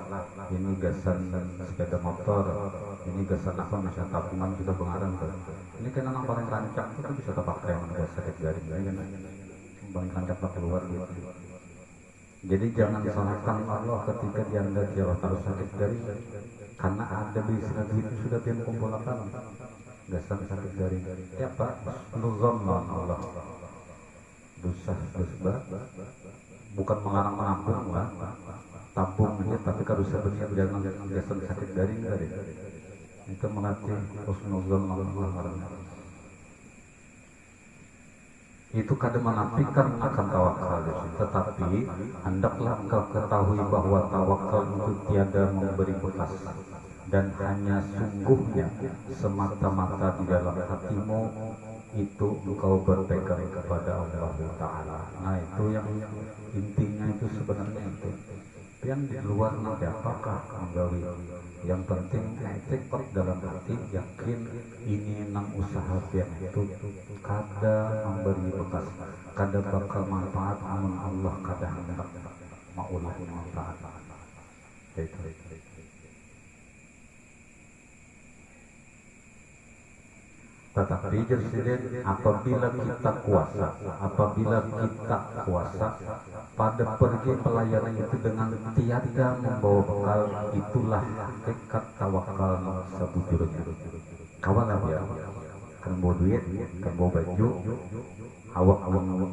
ini gasan sepeda motor ini gasan apa misalnya tabungan kita pengarang ini kan yang paling rancang itu bisa terpakai yang sakit garing kan paling rancang tak keluar gitu. Jadi jangan salahkan Allah ketika dianda dia harus sakit garing karena ada di sini itu sudah tim kumpulakan gasan sakit garing ya Pak nuzon Allah dosa bukan melarang menabung lah tabung aja tapi kalau sebenarnya jangan gasan sakit garing itu melatih husnuzon Allah itu kadang menafikan akan tawakal tetapi hendaklah engkau ketahui bahwa tawakal itu tiada memberi bekas dan hanya sungguhnya semata-mata di dalam hatimu itu engkau berpegang kepada Allah Ta'ala. Nah itu yang intinya itu sebenarnya itu yang di luar nanti apakah menggawi yang penting tekad dalam hati yakin ini nang usaha yang itu kada memberi bekas kada bakal manfaat amun Allah kada hendak maulah manfaat itu. Tetapi jadi apabila kita kuasa pada pergi pelayanan itu dengan tiada membawa bekal itulah tekad tawakal sebujurnya. Kawan ya, kan bawa duit, kan bawa baju, awak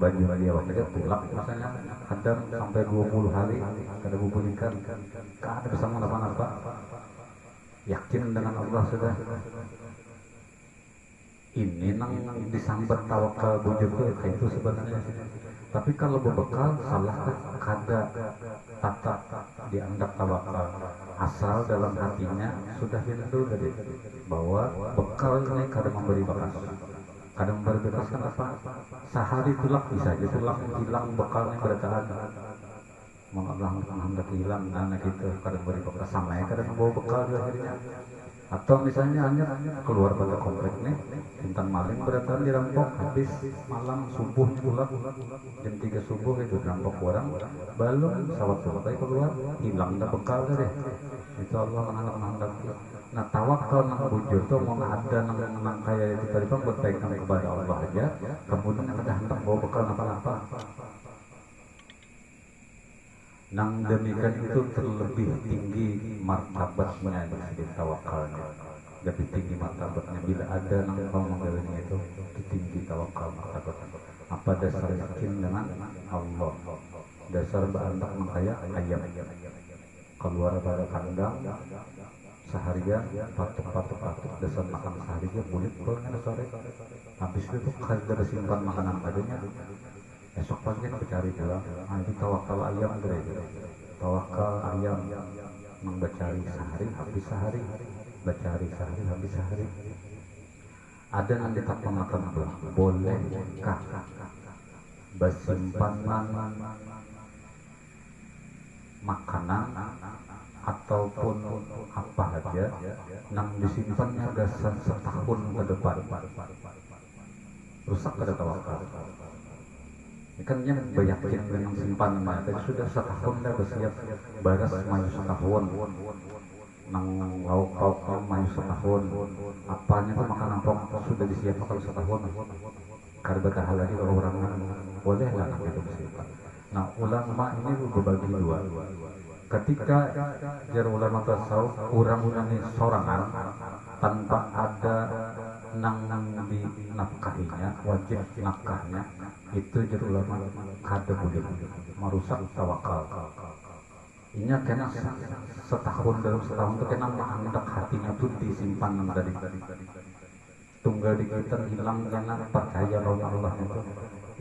baju dia awaknya tulak misalnya kadang sampai 20 hari kada bubulingkan, kada bersama apa-apa. Yakin dengan Allah sudah. Ini nang disambat tawakal bujur itu sebenarnya. Tapi kalau berbekal salah kada tata dianggap tawakal asal dalam hatinya sudah hindu tadi bahwa bekal ini kada memberi bekas. Kada memberi bekas kenapa? Sehari tulak bisa aja tulak hilang bekalnya berataan. Mengalang hendak hilang anak itu kada memberi bekas sama ya kada membawa bekal di akhirnya. Atau misalnya hanya keluar pada komplek nih tentang maling berataan dirampok habis malam subuh pulang jam 3 subuh itu dirampok orang belum sawat selesai keluar hilang dah bekal deh itu Allah menangkap. Nah tawakal nang bujur tuh mau ada nang kaya itu tadi bang berpegang kepada Allah aja kemudian ada hendak bawa bekal apa-apa. Nang demikian itu terlebih tinggi martabatnya di tawakalnya, lebih tinggi martabatnya bila ada nang kau modelnya itu tinggi tawakal martabatnya. Apa dasar yakin dengan Allah? Dasar berantak mengkaya ayam keluar pada kandang seharian patuk dasar makan seharian bulit pulangnya sore habis itu kada simpan makanan adanya Esok pagi kan bercari pulang. Nah itu tawakal ayam itu. Tawakal ayam membacari sehari habis sehari, bacari sehari habis sehari. Ada nanti tak makan bolehkah bersimpanan makanan ataupun apa saja yang disimpannya gasan setahun ke depan rusak pada tawakal. Ini kan yang beryakin dengan simpanannya tapi sudah setahun dah bersiap baras maju setahun nang lauk maju setahun apanya tuh makanan pokok sudah disiapkan kalau setahun karena bertahan lagi kalau orang boleh lah itu bersimpan. Nah ulama ini berbagi dua. Ketika jar ulama tasawuf orang-orang ini sorangan tanpa ada nang di nafkahinya wajib nafkahnya itu jar ulama kada boleh merusak tawakal. Ini kena setahun dalam setahun itu kena mengandak hatinya tuh disimpan dari tunggal di kita hilang karena percaya bahwa Allah itu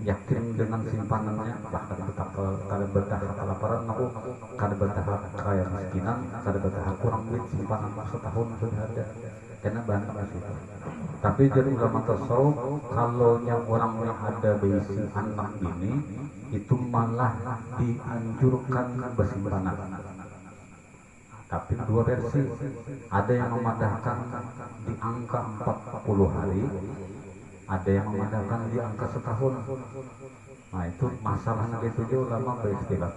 yakin dengan simpanannya bahkan betapa kada bertahap kelaparan aku kada bertahap kaya miskinan kada bertahap kurang duit simpanan setahun sudah ada karena banyak situ. Tapi jadi ulama tasawuf kalau yang orang yang ada berisi anak ini itu malah dianjurkan bersimpanan. Tapi dua versi, ada yang memadahkan di angka 40 hari, ada yang memadahkan di angka setahun. Nah itu masalahnya gitu juga ulama beristilah.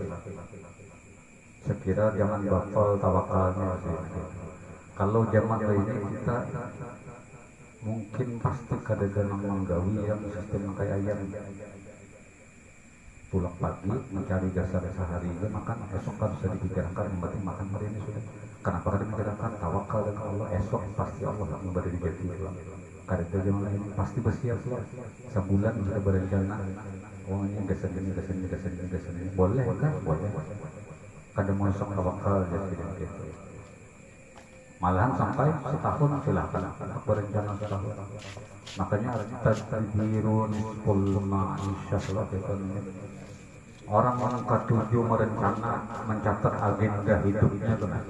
Sekira jangan batal tawakalnya sih. Kalau zaman ini kita mungkin pasti kadang-kadang menggawi yang sistem kayak ayam. Pulang pagi mencari dasar sehari itu makan esok kan sudah dipikirkan yang penting makan hari ini sudah. Kenapa kadang dipikirkan tawakal dengan Allah esok pasti Allah akan memberi rezeki pulang. Kadang jangan lain pasti bersiap lah sebulan sudah berencana. Oh ini kesini boleh kan boleh. Kadang mau esok tawakal jadi gitu. Malahan sampai setahun silahkan berencana setahun. Makanya tadbirun kulma insyaallah orang-orang ketujuh merencana mencatat agenda hidupnya benar.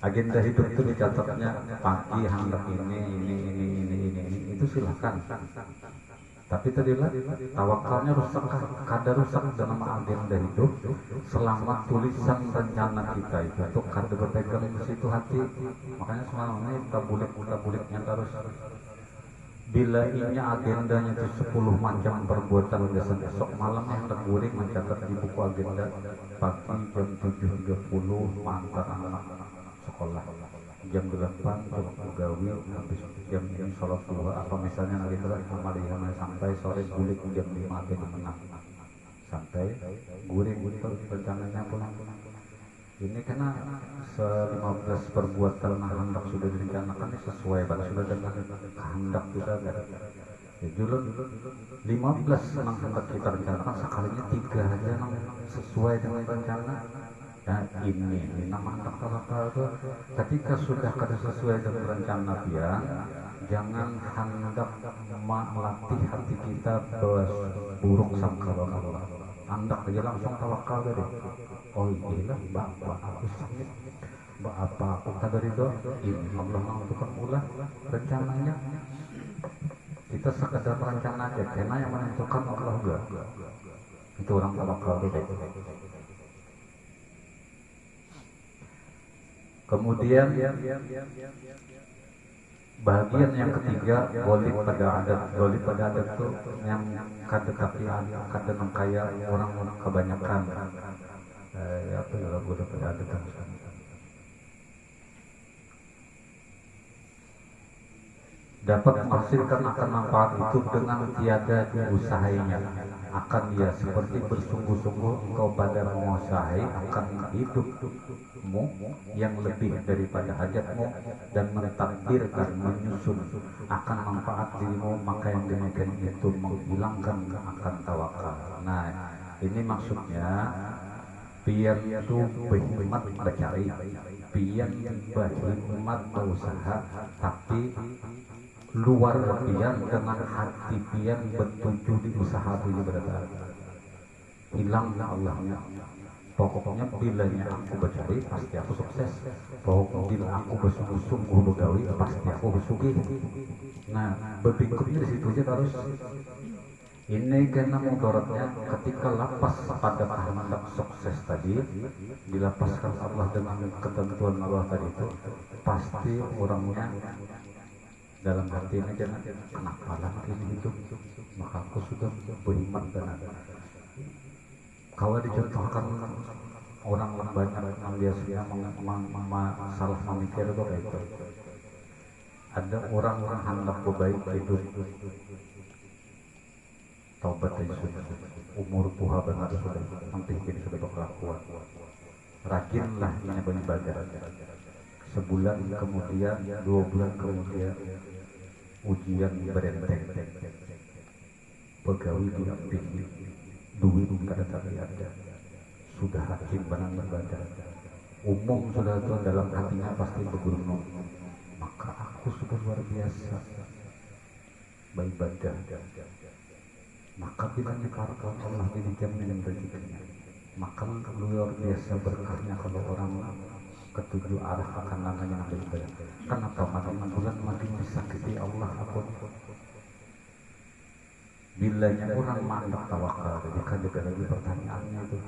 Agenda hidup itu dicatatnya pagi hendak ini itu silahkan. Tapi tadilah tawakalnya rusak, kada rusak dalam agenda hidup selama tulisan rencana kita itu kada berpegang di situ hati. Makanya semalam ini tabuliknya harus bila ini agendanya itu 10 macam perbuatan biasa esok malam yang terguring mencatat di buku agenda pagi jam 7.30 mantar anak sekolah jam 8 gawi habis jam sholat dua apa misalnya lagi terus kembali sampai sore gulik jam 5 atau jam 6 sampai guring rencananya pulang. Ini karena 15 perbuatan hendak sudah direncanakan ini sesuai banget sudah dengan kehendak kita kan. Ya dulu 15 yang hendak kita rencanakan sekalinya 3 aja yang sesuai dengan rencana. Nah ini nama hendak tawakal itu ketika sudah kada sesuai dengan rencana dia jangan hendak melatih hati kita buruk sangka Allah. Hendak aja langsung tawakal dari oh iya bapak aku sakit bapak aku kada ridho ini Allah menentukan pula rencananya kita sekedar rencana aja karena yang menentukan Allah juga itu orang tawakal itu. Kemudian bagian yang ketiga golib pada adat itu yang kada mengkaya orang-orang kebanyakan apa ya golib pada adat dapat menghasilkan akan manfaat itu dengan tiada diusahainya akan dia seperti bersungguh-sungguh engkau pada menguasai akan hidupmu yang lebih daripada hajatmu dan mentakdirkan menyusun akan manfaat dirimu maka yang demikian itu menghilangkan akan tawakal. Nah ini maksudnya biar itu berhikmat bercari biar berhikmat berusaha tapi luar pian dengan hati pian bertuju di usaha itu berada hilanglah Allahnya. Pokoknya bilanya aku bercari pasti aku sukses. Pokoknya bila aku bersungguh-sungguh begawi pasti aku bersugih. Nah, berpikirnya di situ aja terus. Ini karena mudaratnya ketika lapas pada kehendak sukses tadi, dilapaskan Allah dengan ketentuan Allah tadi itu, pasti orangnya dalam hati ini jangan kenapa lah ini hidup, maka aku sudah beriman dan kalau dicontohkan orang banyak yang biasanya salah memikir itu kayak itu. Ada orang-orang hendak berbaik hidup, taubat aja sudah, umur puha benar sudah, nanti kini sudah berkelakuan. Rajinlah ini beribadah. Sebulan kemudian, 2 bulan kemudian, ujian berenteng, pegawai diambil, duit kada tapi ada, sudah hakim benar beribadah. Umum sudah itu dalam hatinya pasti bergurung, maka aku sudah luar biasa beribadah. Maka bila dikarkan Allah dijamin rezekinya, maka luar biasa berkahnya kalau orang ketujuh arah akan namanya beribadah. Kenapa makin bulan makin disakiti Allah apun. Bilanya orang mandek tawakal, jadi kan lagi pertanyaannya itu.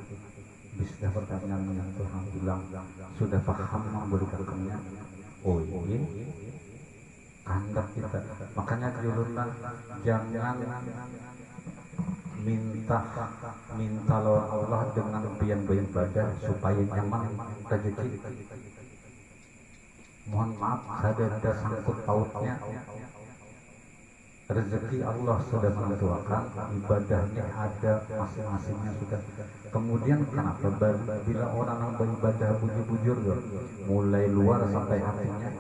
Bisa pertanyaannya yang Tuhan bilang sudah paham memberikannya. Oh iya, kandak kita. Makanya kejulunan jangan minta lawan Allah dengan pian beribadah supaya nyaman rezeki. Mohon maaf, saya ada sangkut pautnya. Rezeki Allah sudah menentukan, ibadahnya ada masing-masingnya sudah. Kemudian kenapa bila orang yang beribadah bujur-bujur mulai luar sampai hatinya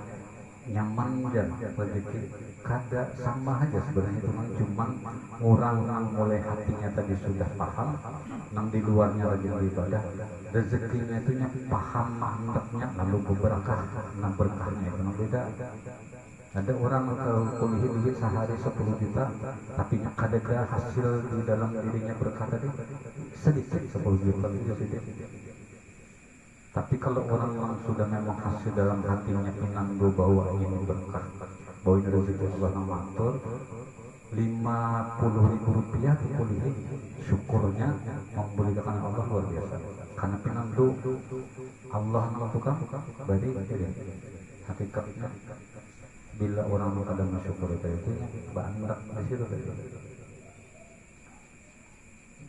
nyaman dan rezeki kada sama aja sebenarnya, cuman orang yang mulai hatinya tadi sudah paham, nang di luarnya rajin beribadah, rezekinya itu paham hendaknya lalu berkah, nah berkahnya itu beda. Ada orang kuliah duit sehari 10 juta, tapi kada hasil di dalam dirinya berkah tadi sedikit 10 juta itu sedikit. Tapi kalau orang yang sudah memang hasil dalam hatinya pinanggo bahwa ini berkah, bahwa ini rezeki Allah yang matur, 50.000 rupiah kuliah syukurnya memberikan Allah luar biasa. Karena pinanggo Allah menentukan bari hakikatnya. Bila orang ada bersyukur itu banyak di situ tadi.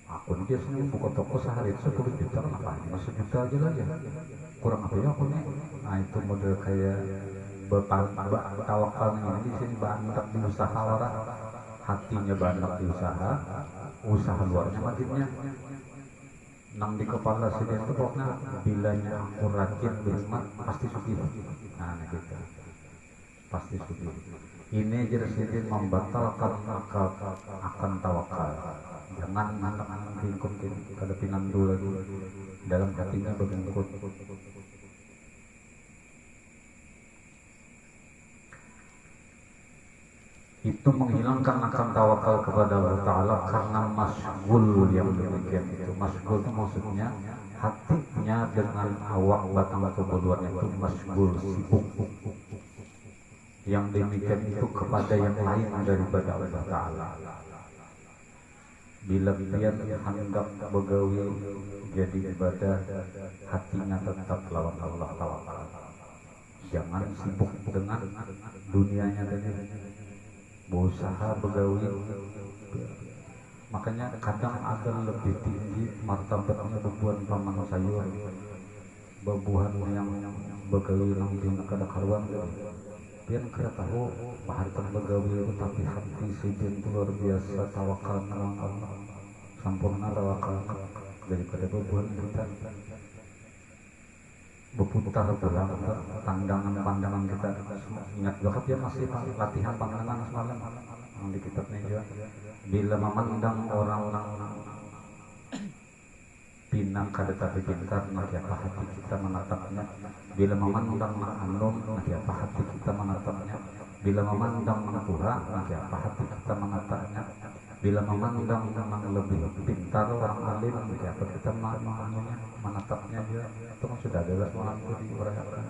Aku biasanya buka toko sehari 10 juta, kenapa hanya 1 juta aja lah ya, kurang apa ya aku nih. Nah itu model kayak tawakal ini di sini banyak di usaha orang, hatinya banyak di usaha luarnya maksudnya. Nang di kepala sini itu pokoknya bilanya aku rajin beriman pasti sugih. Nah gitu. Pasti suci. Ini jadi membatalkan akan tawakal. Jangan anak-anak bingkut kada pinandu lagi dalam hatinya berbingkut. Itu menghilangkan akan tawakal kepada Allah Ta'ala karena masgul yang demikian itu. Masgul itu maksudnya hatinya dengan awak batang tubuh luarnya itu masgul, sibuk. Yang demikian itu kepada yang lain daripada Allah Ta'ala. Bila dia hendak begawi jadi ibadah, hatinya tetap lawan Allah Ta'ala. Jangan sibuk dengan dunianya tadi, berusaha begawi. Makanya kadang ada lebih tinggi martabatnya bebuan paman sayur, bebuhan yang begawi nang dina kada karuan. Dia kada tahu baharkan begawi itu, tapi hati si dia itu luar biasa tawakal nang Allah, sampurna tawakal daripada bebuhan kita berputar pulang pandangan kita. Ingat juga dia masih latihan pandangan semalam yang di kitabnya juga. Bila memandang orang pinang kada tapi pintar apa hati kita menatapnya, bila memandang anum apa hati kita menatapnya, bila memandang pura apa hati kita menatapnya, bila memandang memang lebih pintar orang alim apa kita menatapnya juga. Itu kan sudah ada waktu diuraikan.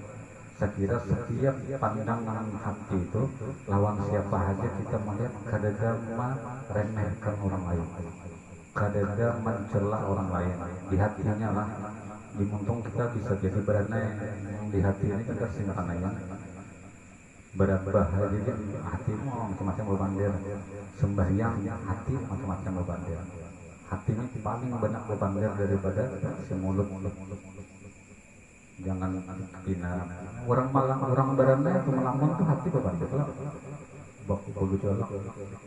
Saya kira setiap pandangan hati itu lawan siapa aja kita melihat kadada meremehkan orang lain, kadada mencela orang lain di hatinya lah. Dimuntung kita bisa jadi berani di hati ini kita simpan aja berabah jadi hatimu macam-macam bebandir, sembahyang hati macam-macam bebandir. Hati ini paling banyak bebandir daripada si mulut. Jangan bina orang malang orang berani itu melamun tuh hati bebandir lah.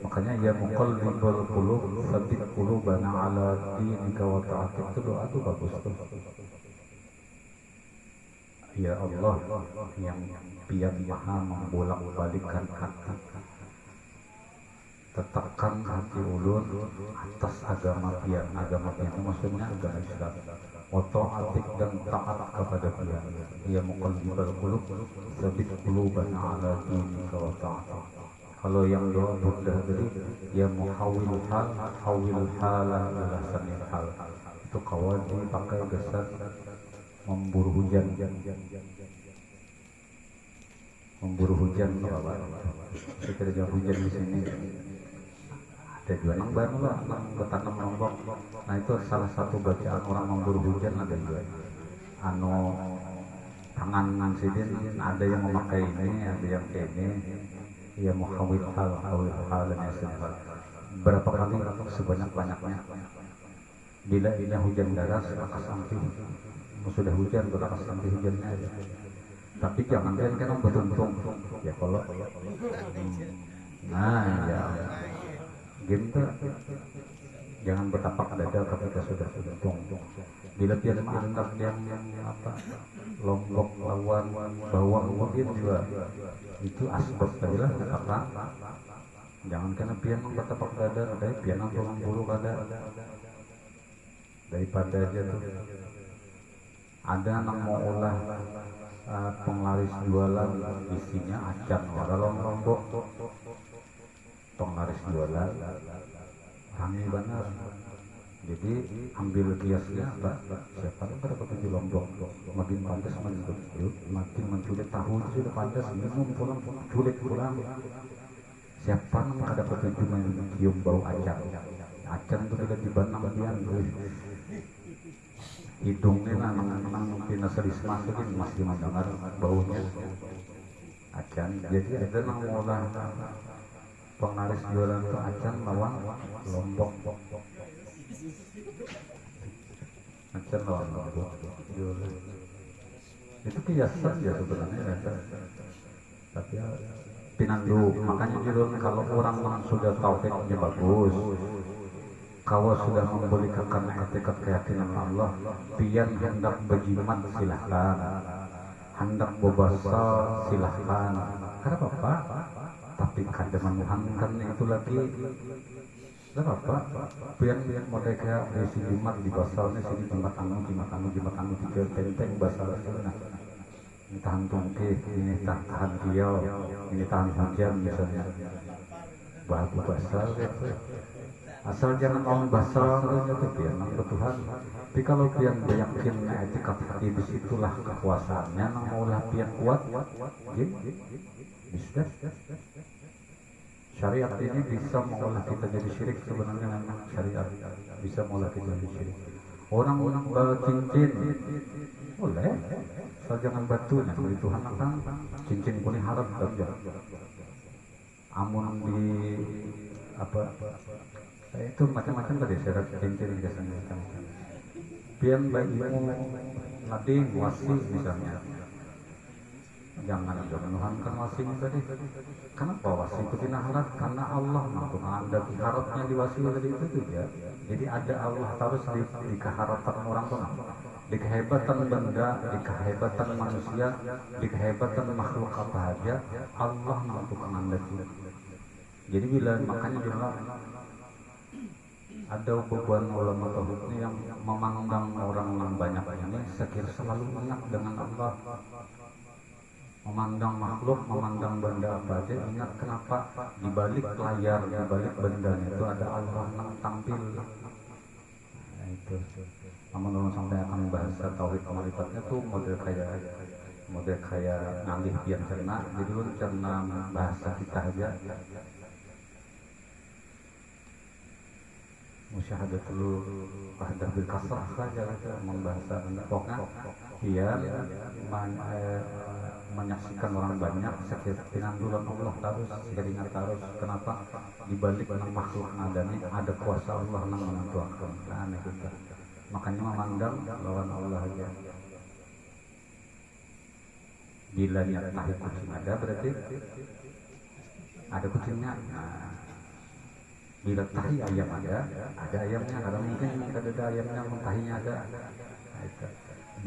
Makanya ya muqallibal qulub tsabbit qulubana ala dinika wa ta'atik, itu doa tuh bagus tuh. Ya Allah yang Dia maha membolak-balikkan hati, tetapkan hati ulun atas agama Dia. Agama Dia itu maksudnya agama Islam. Wa ta'atik dan taat kepada Dia. Ya muqallibal qulub tsabbit qulubana ala dinika wa ta'atik. Kalau yang doa Buddha tadi, ya muhawil hal, hawil halan ila sanil hal. Itu kawaji pakai gesan memburu hujan. Memburu hujan apa? Kita ada hujan di sini. Ada juga nang baru lah, nang bertanam lombok. Nah itu salah satu bacaan orang memburu hujan ada juga. Anu tangan sidin ada yang memakai ini, ada yang kayak ini. Ya muhawil hal, hawil halan ya sanil. Berapa kali sebanyak-banyaknya. Bila ini hujan deras, maka sampai sudah hujan, maka sampai hujannya. Tapi jangan kan beruntung ya kalau nah ya gitu, jangan bertapak dada ketika sudah beruntung. Bila dia menganggap yang apa lombok lawan bawang mungkin juga itu asbab sajalah apa. Jangan karena pian bertapak dada, dari pian tulang bulu kada daripada aja tuh ada yang mau olah penglaris jualan isinya acan kalau lombok penglaris jualan kami benar. Jadi ambil kiasnya Pak, siapa yang berapa tujuh lombok makin pantas makin menculik tahu itu sudah pantas, minum pulang culik pulang. Siapa yang ada petunjuk mencium bau acan itu tidak dibanam dia hidungnya nang pinaserisman itu masih mendengar baunya acan. Jadi ada nang olah penglaris jualan itu acan lawan lombok, acan lawan lombok jualan itu kiasan ya sebenarnya ya. Tapi ya pinandu, makanya jualan kalau orang yang sudah tauhidnya bagus, kalau sudah membolehkan etikat keyakinan Allah, pian hendak berjimat silahkan, hendak berbahasa silahkan. Kenapa Pak? Tapi kadang menuhankan itu lagi. Kenapa? Pian mereka si jimat di basalnya sini jimat anu tiga tenteng basal sana. Ini tahan tungkih, ini tahan kiau, ini tahan hujan misalnya. Bahagu basal gitu. Asal jangan orang basal itu pian nang Tuhan. Tapi kalau pian yakin etikat hati disitulah kekuasaannya, nang maulah pian kuat, bisa. Syariat ini bisa mengolah kita jadi syirik sebenarnya. Memang syariat bisa mengolah kita jadi syirik. Orang cincin boleh, asal jangan batunya. Beli Tuhan akan cincin kuning haram saja. Amun di apa? Itu macam-macam tadi syarat cincin biasanya macam-macam. Pian bagimu lading wasi misalnya. Jangan menuhankan wasi tadi. Kenapa wasi itu dinaharat? Karena Allah mampu ada harapnya di wasi tadi itu ya. Jadi ada Allah harus di keharatan orang tuh, di kehebatan benda, di kehebatan manusia, di kehebatan makhluk apa aja Allah mampu mengandalkan. Jadi bila makanya dia ada beban ulama tauhid yang memandang orang yang banyak ini sekir selalu ingat dengan Allah, memandang makhluk, memandang benda apa aja ingat kenapa di balik layar, di balik bendanya itu ada Allah yang tampil. Nah, itu namun sampai akan bahasa tauhid marifatnya tuh model kayak ngalih biar cerna, jadi lu cerna bahasa kita aja musyahadatul wahdah bil kasrah saja kita membahasa pokoknya dia menyaksikan orang banyak seperti nandulan Allah terus ingat terus kenapa di balik makhluk adanya ada kuasa Allah yang menentukan. Aneh kita makanya memandang lawan Allah aja. Bila niat tahi kucing ada berarti ada kucingnya. Nah, bila tahi ayam ada ayamnya. Karena mungkin ada ayamnya, tahinya ada.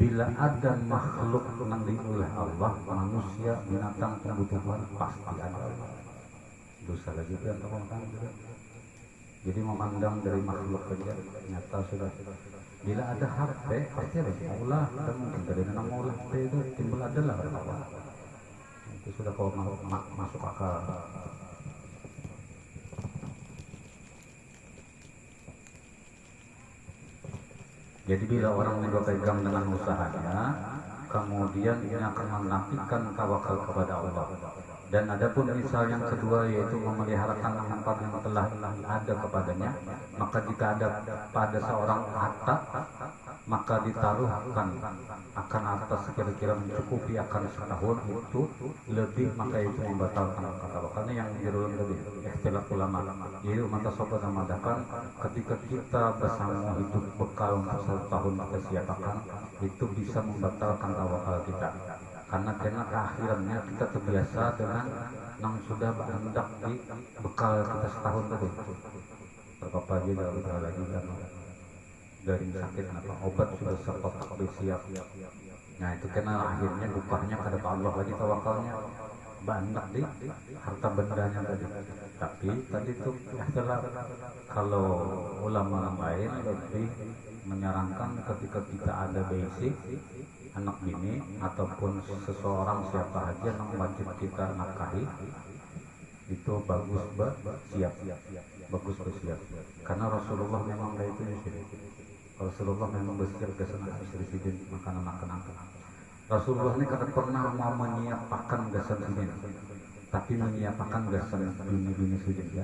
Bila ada makhluk yang diulah Allah, manusia, binatang, tumbuh-tumbuhan pasti ada. Dosa lagi itu yang terkontan juga. Jadi memandang dari makhluk saja nyata sudah. Bila ada HP pasti ada maulah, dan mungkin dari nama maulah itu timbul adalah Allah. Itu sudah kau masuk akal. Jadi bila orang berpegang dengan usahanya, kemudian ini akan menafikan tawakal kepada Allah. Dan adapun misal yang kedua yaitu memeliharakan empat yang telah ada kepadanya, maka jika ada pada seorang harta, maka ditaruhkan akan harta sekira-kira mencukupi akan setahun itu lebih, maka itu membatalkan tawakalnya yang dirulung lebih ikhtilaf ulama. Yaitu mata sobat mengatakan ketika kita bersama hidup bekal untuk 1 tahun kita siapkan itu bisa membatalkan tawakal kita. Karena keakhirannya kita terbiasa dengan yang sudah hendak di bekal kita setahun tadi. Berapa pagi udah lagi kan dari sakit apa obat sudah sekotak siap. Nah itu karena akhirnya upahnya pada Allah lagi tawakalnya banyak di harta bendanya tadi. Tapi tadi itu adalah kalau ulama lain lebih menyarankan ketika kita ada basic anak bini ataupun seseorang siapa aja yang wajib kita nafkahi itu bagus siap bagus bersiap karena Rasulullah memang dari itu di sini. Rasulullah memang bersiap ke sana istri-istri makanan. Rasulullah ini kada pernah mau menyiapkan gasan ini, tapi menyiapkan gasan bini sujud ya.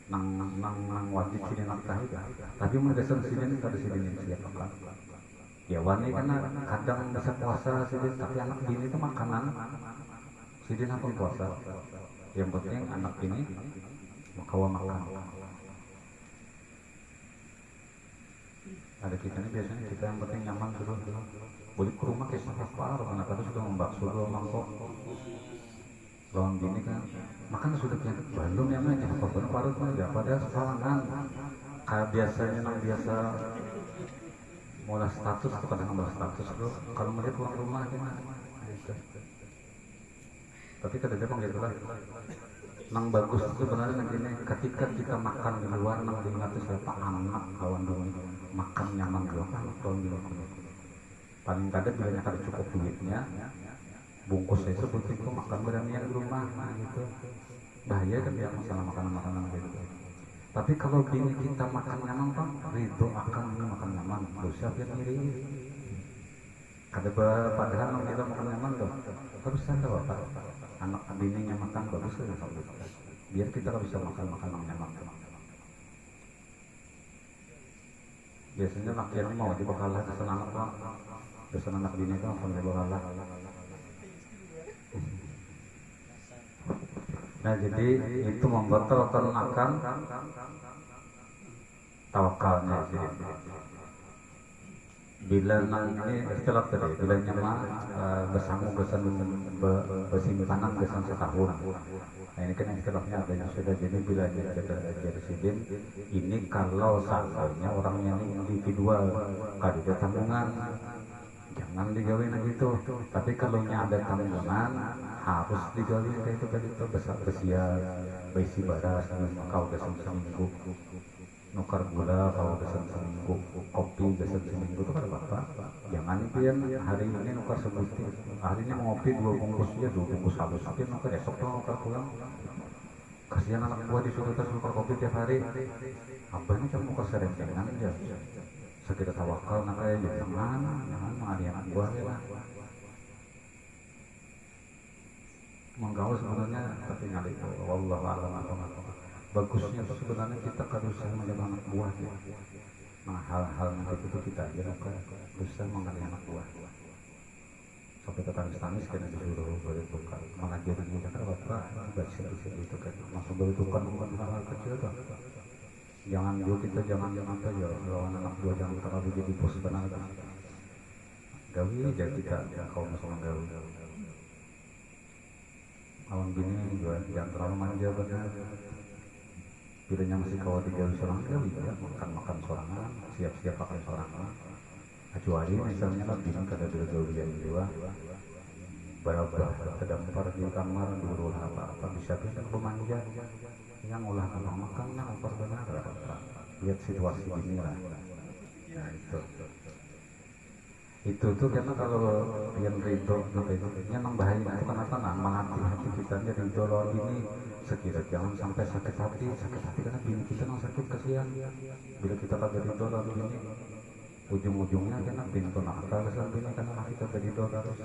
Nang wajib sini nafkahi, tapi gasan sini kada sini siapkan. Ya wani karena kadang bisa puasa sidin, tapi anak bini itu makanan sidin apa puasa. Yang penting anak bini makawa makan. Ada kita ini biasanya kita yang penting nyaman dulu. Boleh ke rumah kayak apa? Anak itu sudah membakso dulu mangkok. Lawan bini kan makan sudah punya belum yang lain apa pun parut aja pada soalan kayak biasanya nang biasa mulai status tuh kadang nambah status bro. Kalau melihat pulang rumah gimana? Tapi kadang-kadang gitu lah. Nang bagus itu sebenarnya gini, ketika kita makan di luar nang diingat itu siapa anak kawan dulu makan nyaman dulu kan kawan dulu. Paling kadang bilanya kada cukup duitnya, bungkus saya seperti itu makan berani yang di rumah, nah gitu. Bahaya kan ya masalah makanan gitu. Tapi kalau bini kita makan nyaman Pak, ridho akan makan nyaman, dosa yang ngiri. Kada padahal kita makan nyaman loh. Terus ada apa? Anak bininya makan bagus saja biar kita bisa makan nyaman. Biasanya makiannya mau dibakalah kesan anak Pak. Kesan anak bini itu akan dibakalah. Nah jadi itu membatalkan akan tawakalnya sih. Bila ini istilah tadi, bila nyama bersanggup bersimpanan besan setahun. Nah ini kan istilahnya adanya sudah jadi bila jadi sidin. Ini kalau seandainya orangnya ini individual, kada ada tanggungan, jangan digawin gitu. Tapi kalau ada tanggungan harus digawin kayak itu tadi itu besar bersiap, besi baras, kau besar seminggu. nukar gula kalau pesan seminggu, kopi pesan seminggu itu kan apa? Jangan pian hari ini nukar sebutir, hari ini mau ngopi 2 bungkus ya 2 bungkus halus, pian nukar esok tuh nukar pulang. Kasihan anak buah disuruh terus nukar kopi tiap hari. Apa ini cuma nukar serencengan aja. Sekitar tawakal nak kayak jangan mengali anak buah ya lah. Menggaul sebenarnya tapi ngali itu, wallahu a'lam bishawab. Bagusnya itu sebenarnya kita harus menjadi anak buah ya. Nah hal-hal yang itu kita aja bisa mengenai anak buah. Sampai ke tangis-tangis karena disuruh beritukan mengajari kita kan bapak baca itu kan masuk beritukan bukan hal kecil kan. Jangan juga kita jangan saja lawan anak buah jangan terlalu jadi bos benar kan. Gawi aja kita kalau masalah gawi. Lawan bini juga jangan terlalu manja benar. Bilanya masih kawat tiga seorang gawi ya makan sorangan siap-siap pakai sorangan. Kecuali misalnya kan bini kada bergaul yang dua berapa terdampar di kamar dulu apa bisa bermanja yang ulah makan apa benar lihat situasi ini lah. Nah itu tuh karena kalau yang ridho itu yang bahaya itu kenapa melatih hati kita jadi ridho lawan ini sekira jangan sampai sakit hati karena bini kita yang sakit kasihan bila kita kagak ridho lawan ini ujung-ujungnya karena pintu nakal kesan bini karena kita ridho terus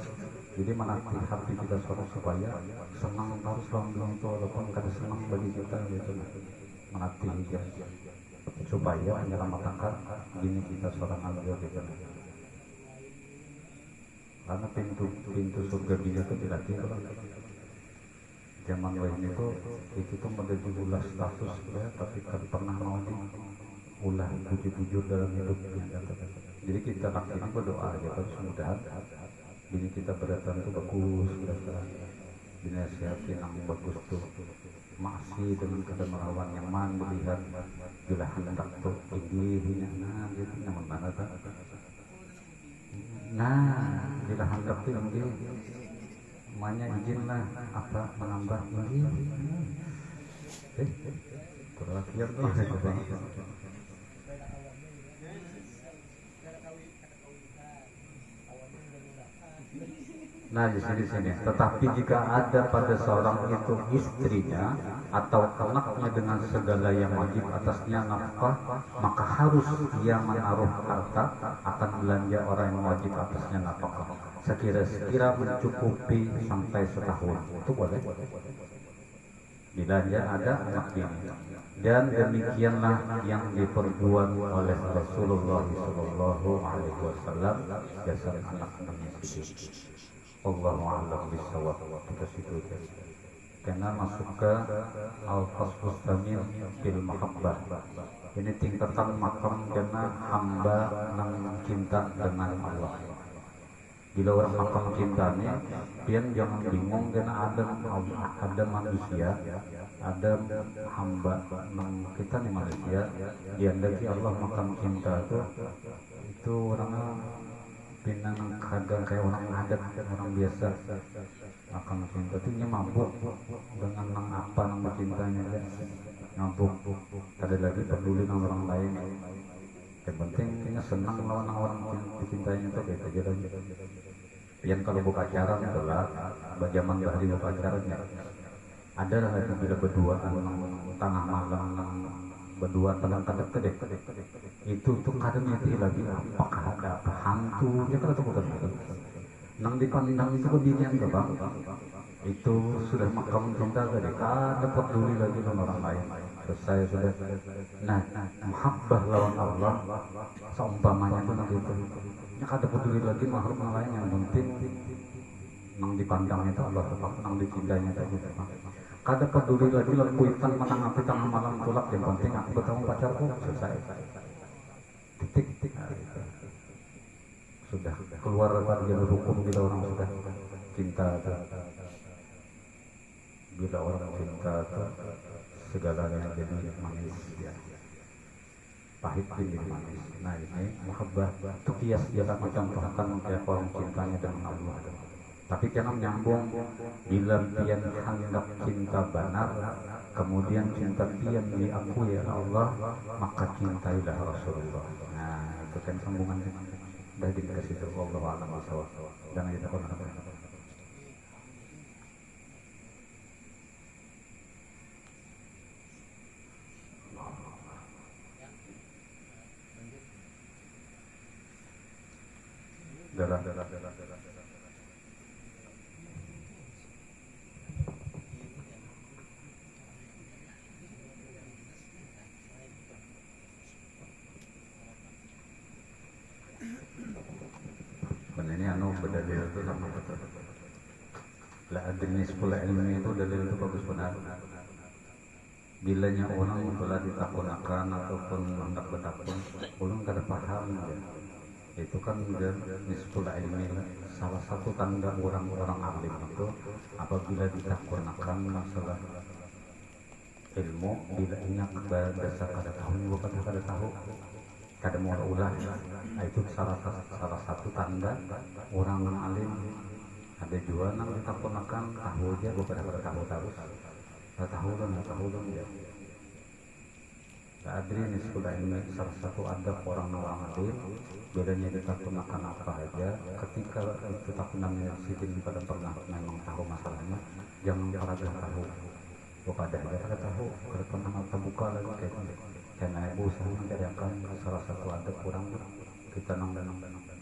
jadi melatih hati kita supaya senang harus lawan bini itu walaupun kada senang bagi kita gitu melatih ya supaya menyelamatkan bini kita seorang aja gitu. Karena pintu surga dia itu tidak tinggal. Zaman lain itu tuh menjadi ulah status ya, tapi kan pernah mau ulah bujur dalam hidupnya. Jadi kita akhirnya berdoa aja terus mudahan bini kita berdatang itu bagus, dinasihatin yang bagus tuh masih dengan keadaan melawan nyaman melihat bila hendak tuh tinggi nah gitu nyaman banget kan. Nah, bila hendak tuh tinggi, namanya izinlah apa menambah tinggi. Perhatian tuh. Nah di sini. Tetapi jika ada pada seorang itu istrinya atau anaknya dengan segala yang wajib atasnya nafkah, maka harus ia menaruh harta akan belanja orang yang wajib atasnya nafkah. Sekira-sekira mencukupi sampai setahun. Itu boleh. Bila dia ada anak ini. Dan demikianlah yang diperbuat oleh Rasulullah SAW jasa anak-anaknya sendiri. Allahu a'lam bishawab. Kita situ karena masuk ke al-fasl tsamir fil mahabbah. Ini tingkatan makam karena hamba yang cinta dengan Allah. Bila orang makam cintanya, pian jangan bingung karena ada manusia, ada hamba kita nih manusia. Diandaki Allah makam cinta itu orangnya pinang kadang kayak orang adat orang biasa akan cinta itu mabuk dengan nang apa nang cintanya mabuk ada lagi peduli dengan orang lain yang penting senang lawan orang dicintainya itu kayak aja yang kalau buka acara adalah zaman bahari buka acaranya ada lah itu bila berdua tengah malam berdua tengah kadek itu kadang itu lagi apakah ada apa hantunya kan atau bukan nang dipandang itu beginian ke bang itu sudah makam cinta tadi kada peduli lagi dengan orang lain selesai sudah nah muhabbah lawan Allah seumpamanya itu nanti itu ya kada peduli lagi makhluk lain yang penting nang dipandang itu Allah nang dicintainya tadi kada peduli lagi lekuitan menanggapi tengah malam tulak yang penting aku bertemu pacarku selesai titik sudah keluar dari jalur hukum bila orang sudah cinta bila orang cinta segalanya jadi manis ya pahit jadi manis. Nah ini muhabbah itu kias dia akan mencontohkan kayak orang cintanya dengan Allah Tapi karena nyambung bila pian hendak cinta benar, kemudian cinta pian diakui oleh Allah, maka cintailah Rasulullah. Nah, itu kan sambungan dari dikasih itu Allah alam wasawab. Jangan kita konon. Dalam ini berdalil itu sama betul. La adri sekolah ilmu itu dalil itu bagus benar. Bilanya orang telah ditakunakan ataupun hendak bertakun, ulun kada paham ya. Itu kan nisful ilmi, salah satu tanda orang-orang alim itu apabila ditakunakan masalah ilmu, bila ingat dasar kada tahu, bukan kada tahu, kada mau ulah. Nah, itu salah satu tanda orang alim. Ada juga nang ditakunakan tahu aja, bukan kada tahu terus. Tahu ya. Adri nisful ilmi, salah satu adab orang alim. Bedanya ditakunakan apa aja, ketika ditakunannya sidin pada pernah memang tahu masalahnya, jangan pernah tahu. Kepada aja kada tahu, kada pernah terbuka lagi kayaknya. Karena ibu saya menjadikan salah satu adab kurang kita nang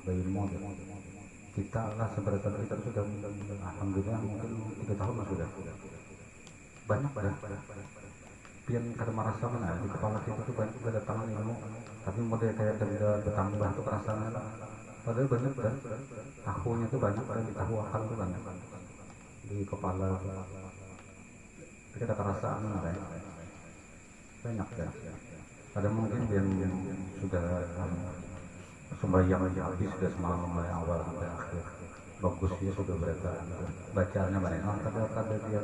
berilmu. Kita lah sebenarnya kita sudah alhamdulillah mungkin 3 tahun sudah. Banyak pian kada merasa mana di kepala kita tuh banyak kedatangan ilmu, tapi model kayak kada bertambah tuh perasaannya. Padahal banyak kan tahunya tuh banyak, kan di tahu akal tuh banyak di kepala. Kita perasaan banyak kan. Ada mungkin yang sudah sembahyang aja habis sudah semalam mulai awal sampai akhir bagus ya, sudah bacanya banyak. Kada dia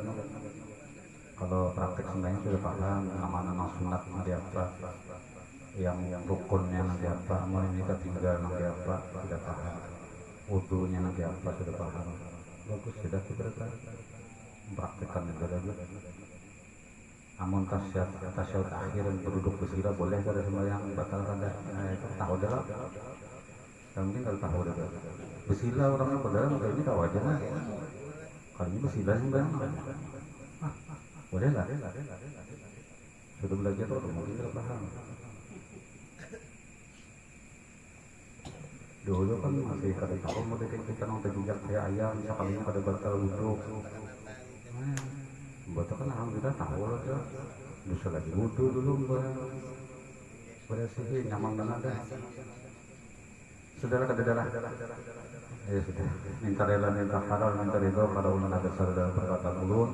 kalau praktek sembahyang sudah paham nama-nama sunat nanti apa, yang rukunnya nanti apa, amal ini tinggal nanti apa sudah paham, wudunya nanti apa sudah paham. Bagus sudah kita praktekkan juga lagi. Amun tasyahud akhir berduduk bersila boleh kada sembahyang batal kada, itu tahu dah. Yang penting kalau tahu dah. Bersila orangnya padahal ini tahu aja lah. Kalau ini bersila sembahyang boleh lah. Sudah belajar tuh mungkin tidak paham. Dulu kan masih kada tahu mau kita nang terjejak kayak ayam, sekalinya kada batal wudhu. Batal kan alhamdulillah tahu lah. Bisa lagi wudhu dulu bersih nyaman dan ada. Saudara kada darah. Ya sudah, minta rela, minta halal, minta ridho pada ulun ada sarda perkataan ulun.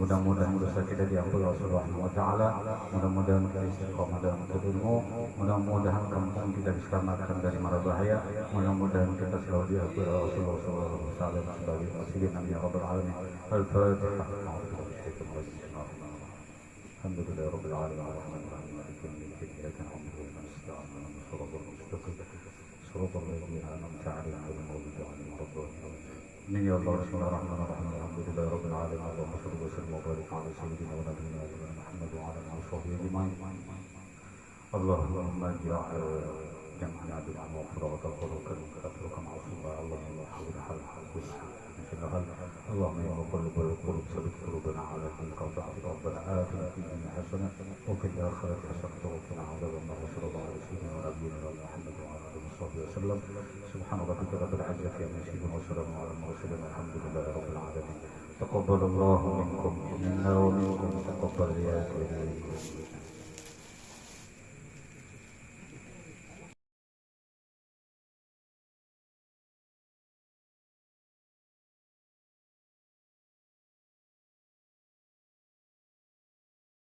Mudah-mudahan dosa kita diampuni oleh Allah Subhanahu wa taala. Mudah-mudahan kita istiqomah dalam ilmu. Mudah-mudahan kampung kita diselamatkan dari mara bahaya. Mudah-mudahan kita selalu diakui oleh Rasulullah sallallahu alaihi wasallam sebagai wasila Nabi Rabbul Alamin. Al-Fatihah. Alhamdulillahirabbil alamin arrahmanir rahim maliki yaumiddin iyyaka na'budu wa iyyaka nasta'in ihdinas siratal mustaqim siratal ladzina an'amta 'alaihim ghairil maghdubi 'alaihim waladdallin. Amin ya Allah. Bismillahirrahmanirrahim. Alhamdulillahirabbil alamin. Allahumma shalli wa sallim wa barik 'ala sayyidina wa nabiyyina Muhammad wa 'ala alihi wa sahbihi ajma'in. Allahumma ij'al jam'ana bil maghfirati wal qur'an katruka ma'suma. Allahumma hawwil hal اللهم يا مقلب القلوب ثبت قلوبنا على دينك وطاعتك. ربنا آتنا في الدنيا حسنة وفي الآخرة حسنة وقنا عذاب النار. وصلى الله على سيدنا ونبينا محمد وعلى آله وصحبه وسلم. سبحان ربك رب العزة عما يصفون وسلام على المرسلين والحمد لله رب العالمين. تقبل الله منكم منا ومنكم تقبل يا كريم.